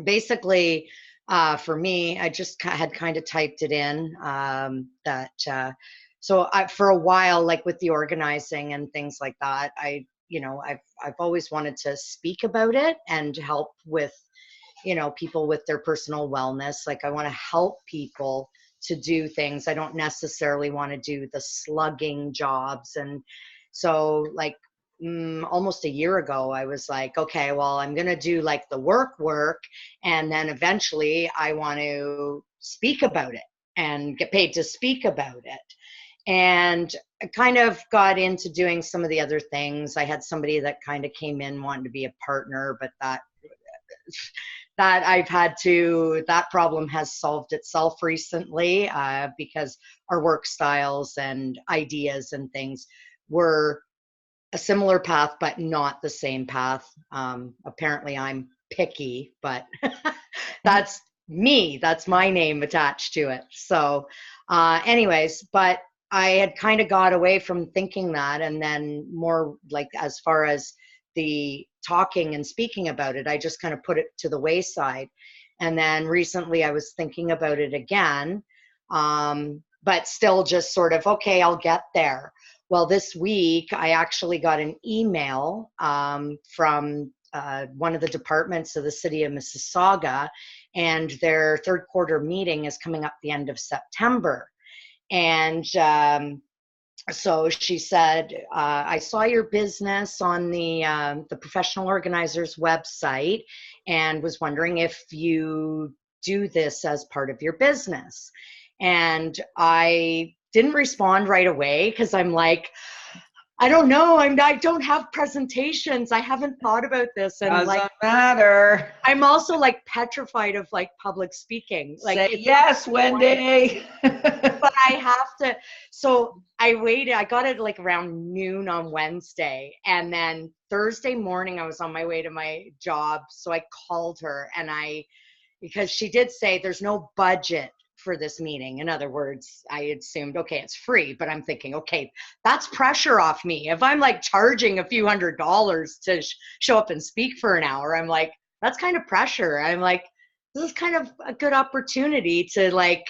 basically, for me, I just had kind of typed it in so for a while, like with the organizing and things like that, I've always wanted to speak about it and help with, people with their personal wellness. Like I want to help people to do things. I don't necessarily want to do the slugging jobs. And so like almost a year ago, I was like, okay, well, I'm going to do like the work. And then eventually I want to speak about it and get paid to speak about it. And I kind of got into doing some of the other things. I had somebody that kind of came in wanting to be a partner, but that problem has solved itself recently because our work styles and ideas and things were a similar path, but not the same path. Apparently I'm picky, but that's me. That's my name attached to it. So anyways, but I had kind of got away from thinking that, and then more like as far as the talking and speaking about it, I just kind of put it to the wayside. And then recently I was thinking about it again, but still just sort of, okay, I'll get there. Well, this week I actually got an email from one of the departments of the city of Mississauga, and their third quarter meeting is coming up the end of September. And so she said, I saw your business on the professional organizers website and was wondering if you do this as part of your business. And I didn't respond right away because I'm like, I don't know. I don't have presentations. I haven't thought about this. And doesn't matter. I'm also like petrified of like public speaking. Like, say yes, Wendy. But I have to. So I waited. I got it like around noon on Wednesday, and then Thursday morning I was on my way to my job. So I called her, and because she did say there's no budget for this meeting. In other words, I assumed, okay, it's free, but I'm thinking, okay, that's pressure off me. If I'm like charging a few $100s to show up and speak for an hour, I'm like, that's kind of pressure. I'm like, this is kind of a good opportunity to like,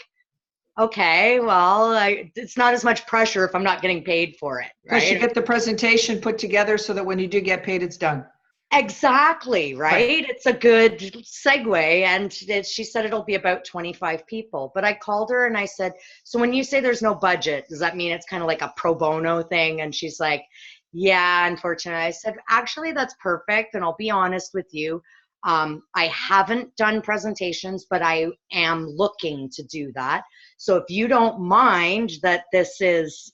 okay, well, it's not as much pressure if I'm not getting paid for it. Right? Plus you get the presentation put together so that when you do get paid, it's done. Exactly, right? It's a good segue. And she said it'll be about 25 people. But I called her and I said, so when you say there's no budget, does that mean it's kind of like a pro bono thing? And she's like, yeah, unfortunately. I said, actually, that's perfect. And I'll be honest with you. I haven't done presentations, but I am looking to do that. So if you don't mind that this is,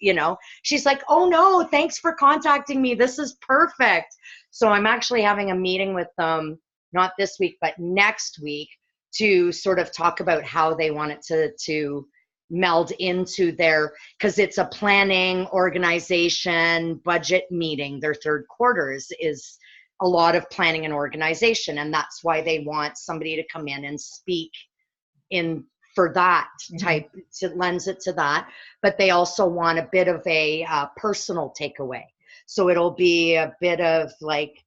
she's like, oh no, thanks for contacting me. This is perfect. So I'm actually having a meeting with them, not this week, but next week, to sort of talk about how they want it to meld into their, because it's a planning, organization, budget meeting. Their third quarters is a lot of planning and organization, and that's why they want somebody to come in and speak in for that type, to lends it to that. But they also want a bit of a personal takeaway. So it'll be a bit of like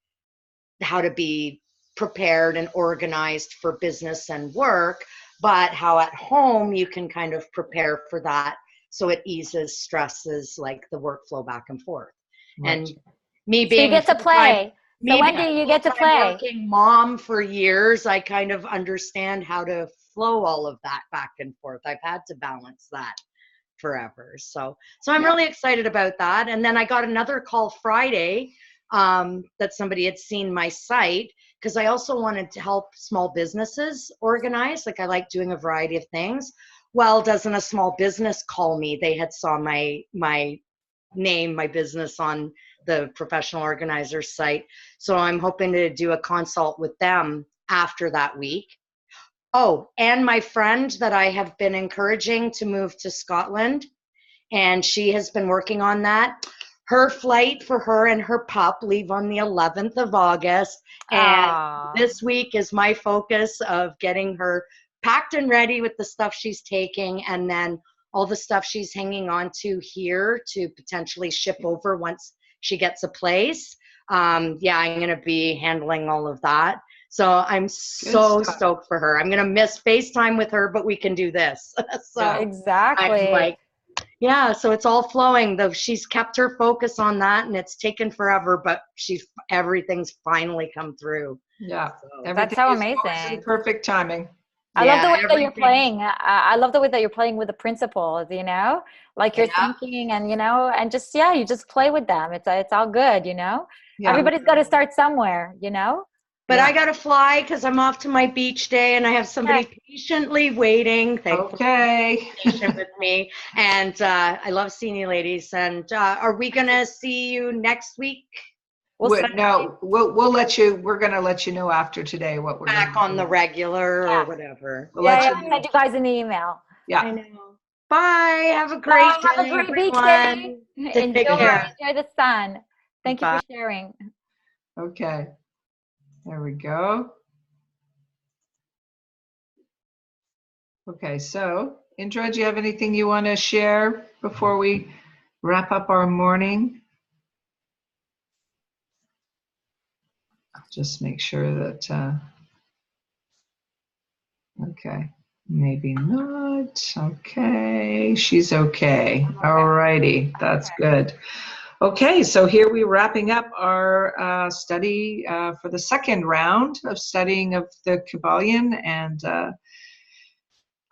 how to be prepared and organized for business and work, but how at home you can kind of prepare for that, so it eases stresses like the workflow back and forth. Right. And me being, so you get to play. So Wendy, you get to play. Working mom for years, I kind of understand how to flow all of that back and forth. I've had to balance that forever. So I'm really excited about that. And then I got another call Friday that somebody had seen my site, because I also wanted to help small businesses organize. Like, I like doing a variety of things. Well, doesn't a small business call me? They had saw my name, my business on the professional organizer site. So I'm hoping to do a consult with them after that week. Oh, and my friend that I have been encouraging to move to Scotland, and she has been working on that. Her flight for her and her pup leave on the 11th of August. And this week is my focus of getting her packed and ready with the stuff she's taking, and then all the stuff she's hanging on to here to potentially ship over once she gets a place. Yeah, I'm going to be handling all of that. So I'm so stoked for her. I'm going to miss FaceTime with her, but we can do this. So exactly. I'm like, yeah, so it's all flowing. Though she's kept her focus on that, and it's taken forever, but everything's finally come through. Yeah, so that's so amazing. Perfect timing. I love the way that you're playing. I love the way that you're playing with the principles, you know, like you're thinking, and, you know, and just, you just play with them. It's all good, you know, everybody's got to start somewhere, you know. But I got to fly because I'm off to my beach day, and I have somebody patiently waiting. Patient with me. And I love seeing you ladies. And are we going to see you next week? We'll let you, we're going to let you know after today what we're back on the regular or whatever. We'll send you guys an email. Yeah. I know. Bye. Have a great day. Have a great beach day. Enjoy the sun. Thank you for sharing. Okay. There we go. Okay, so Indra, do you have anything you want to share before we wrap up our morning? Just make sure that, okay, maybe not. Okay, she's okay. All righty, that's good. Okay, so here we're wrapping up our study for the second round of studying of the KYBALION, and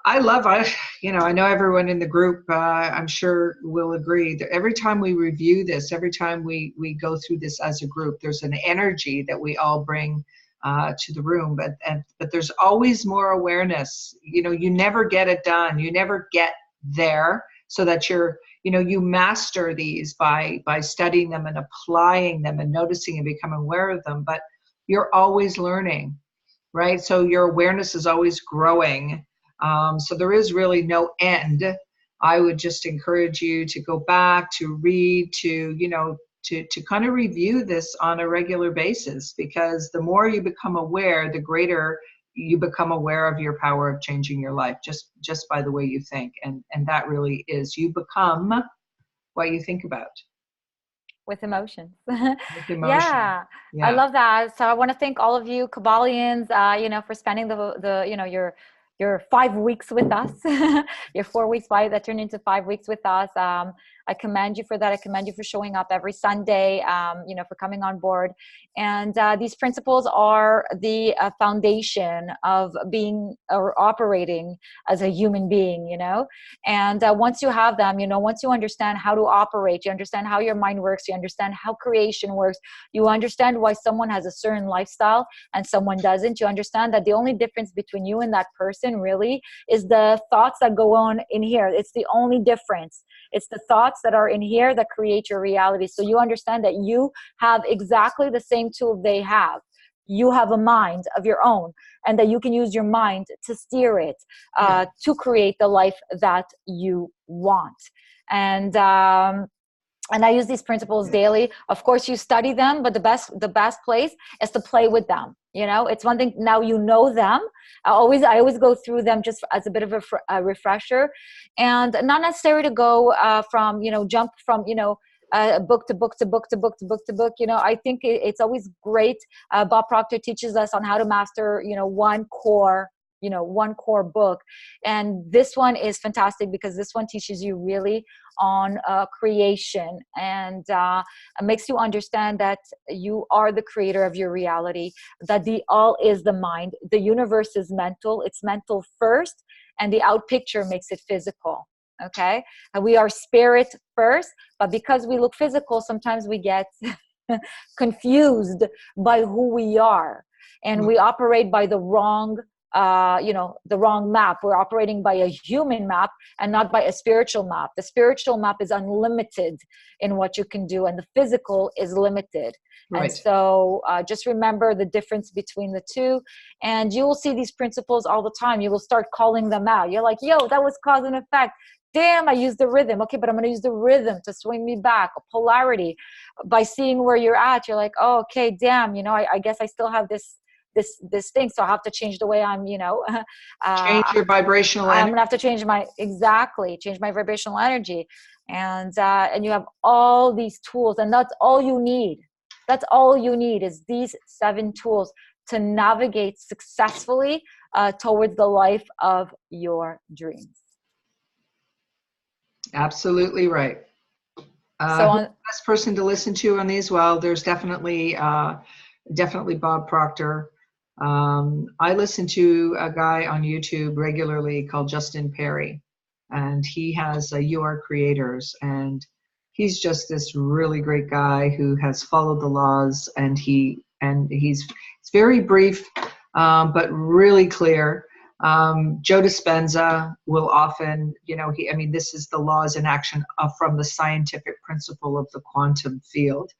I know everyone in the group, I'm sure will agree that every time we review this, every time we go through this as a group, there's an energy that we all bring to the room, but there's always more awareness. You know, you never get it done. You never get there so that you master these by studying them and applying them and noticing and becoming aware of them, but you're always learning, right? So your awareness is always growing. So there is really no end. I would just encourage you to go back, to read, to kind of review this on a regular basis, because the more you become aware, the greater you become aware of your power of changing your life just by the way you think. And that really is, you become what you think about. With emotions. With emotion. Yeah, I love that. So I want to thank all of you KYBALians, for spending your 5 weeks with us, your 4 weeks, that turned into 5 weeks with us. I commend you for that. I commend you for showing up every Sunday, for coming on board. And these principles are the foundation of being or operating as a human being, and once you have them, once you understand how to operate, you understand how your mind works, you understand how creation works, you understand why someone has a certain lifestyle and someone doesn't, you understand that the only difference between you and that person really is the thoughts that go on in here. It's the only difference. It's the thoughts that are in here that create your reality. So you understand that you have exactly the same tool they have. you have a mind of your own, and that you can use your mind to steer it, to create the life that you want. And I use these principles daily. Of course, you study them, but the best place is to play with them. You know, it's one thing now you know them. I always go through them just as a bit of a refresher, and not necessarily to go from, you know, jump from, you know, book to book to book to book to book to book. You know, I think it's always great. Bob Proctor teaches us on how to master, you know, one core book, and this one is fantastic because this one teaches you really on creation, and it makes you understand that you are the creator of your reality, that the all is the mind, the universe is mental, it's mental first, and the out picture makes it physical. Okay, and we are spirit first, but because we look physical, sometimes we get confused by who we are, and we operate by the wrong the wrong map. We're operating by a human map and not by a spiritual map. The spiritual map is unlimited in what you can do, and the physical is limited. Right. And so just remember the difference between the two, and you will see these principles all the time. You will start calling them out. You're like, yo, that was cause and effect. Damn, I used the rhythm. Okay, but I'm going to use the rhythm to swing me back. A polarity. By seeing where you're at, you're like, oh, okay, damn, you know, I guess I still have this thing, so I have to change the way I'm, you know, change your vibrational energy. I'm gonna have to change my vibrational energy, and you have all these tools, and that's all you need. That's all you need is these 7 tools to navigate successfully towards the life of your dreams. Absolutely right. So who's the best person to listen to on these? Well, there's definitely Bob Proctor. I listen to a guy on YouTube regularly called Justin Perry, and he has You Are Creators, and he's just this really great guy who has followed the laws, and it's very brief, but really clear. Joe Dispenza will often, you know, this is the laws in action from the scientific principle of the quantum field.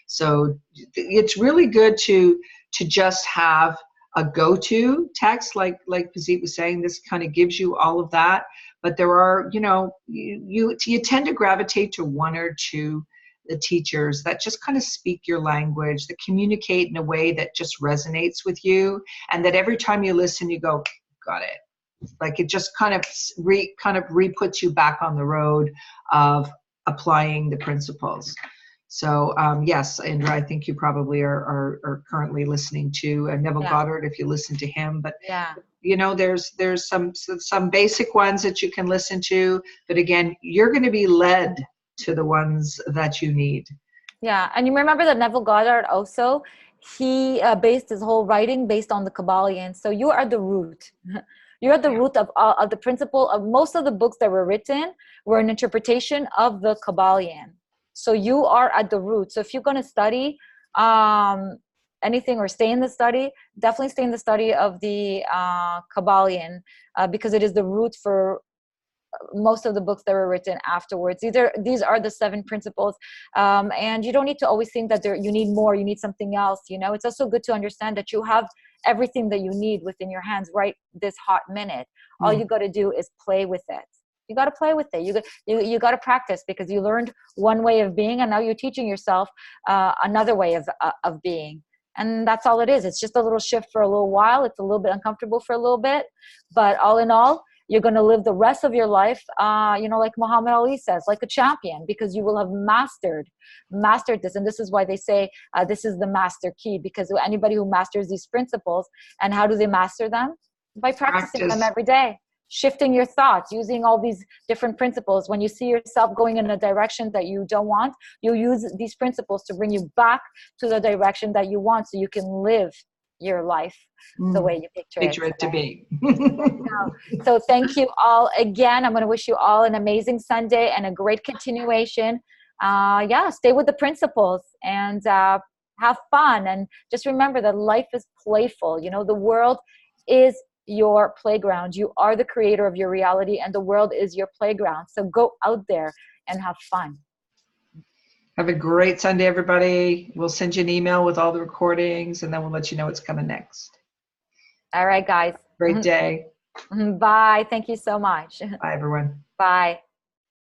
So it's really good to just have a go-to text, like Pazit was saying. This kind of gives you all of that, but there are, you know, you tend to gravitate to 1 or 2 the teachers that just kind of speak your language, that communicate in a way that just resonates with you, and that every time you listen, you go, got it. Like it just kind of re-puts you back on the road of applying the principles. So yes, Indra, I think you probably are currently listening to Neville Goddard if you listen to him. But you know, there's some basic ones that you can listen to, but again, you're going to be led to the ones that you need. Yeah, and you remember that Neville Goddard also, he based his whole writing based on the KYBALION. So you are the root. You're at the root of the principle of most of the books that were written were an interpretation of the KYBALION. So you are at the root. So if you're going to study anything or stay in the study, definitely stay in the study of the KYBALION because it is the root for most of the books that were written afterwards. These are the 7 principles, and you don't need to always think that you need more, you need something else. You know, it's also good to understand that you have everything that you need within your hands right this hot minute. All you got to do is play with it. You got to play with it. You got to practice, because you learned one way of being, and now you're teaching yourself another way of being. And that's all it is. It's just a little shift for a little while. It's a little bit uncomfortable for a little bit, but all in all, you're going to live the rest of your life, you know, like Muhammad Ali says, like a champion, because you will have mastered this. And this is why they say this is the master key, because anybody who masters these principles, and how do they master them? By practicing them every day, shifting your thoughts, using all these different principles. When you see yourself going in a direction that you don't want, you use these principles to bring you back to the direction that you want, so you can live your life the way you picture it to be. So thank you all again. I'm going to wish you all an amazing Sunday and a great continuation. Stay with the principles and have fun. And just remember that life is playful. You know, the world is your playground. You are the creator of your reality, and the world is your playground. So go out there and have fun. Have a great Sunday, everybody. We'll send you an email with all the recordings, and then we'll let you know what's coming next. All right, guys. Great day. Bye. Thank you so much. Bye, everyone. Bye.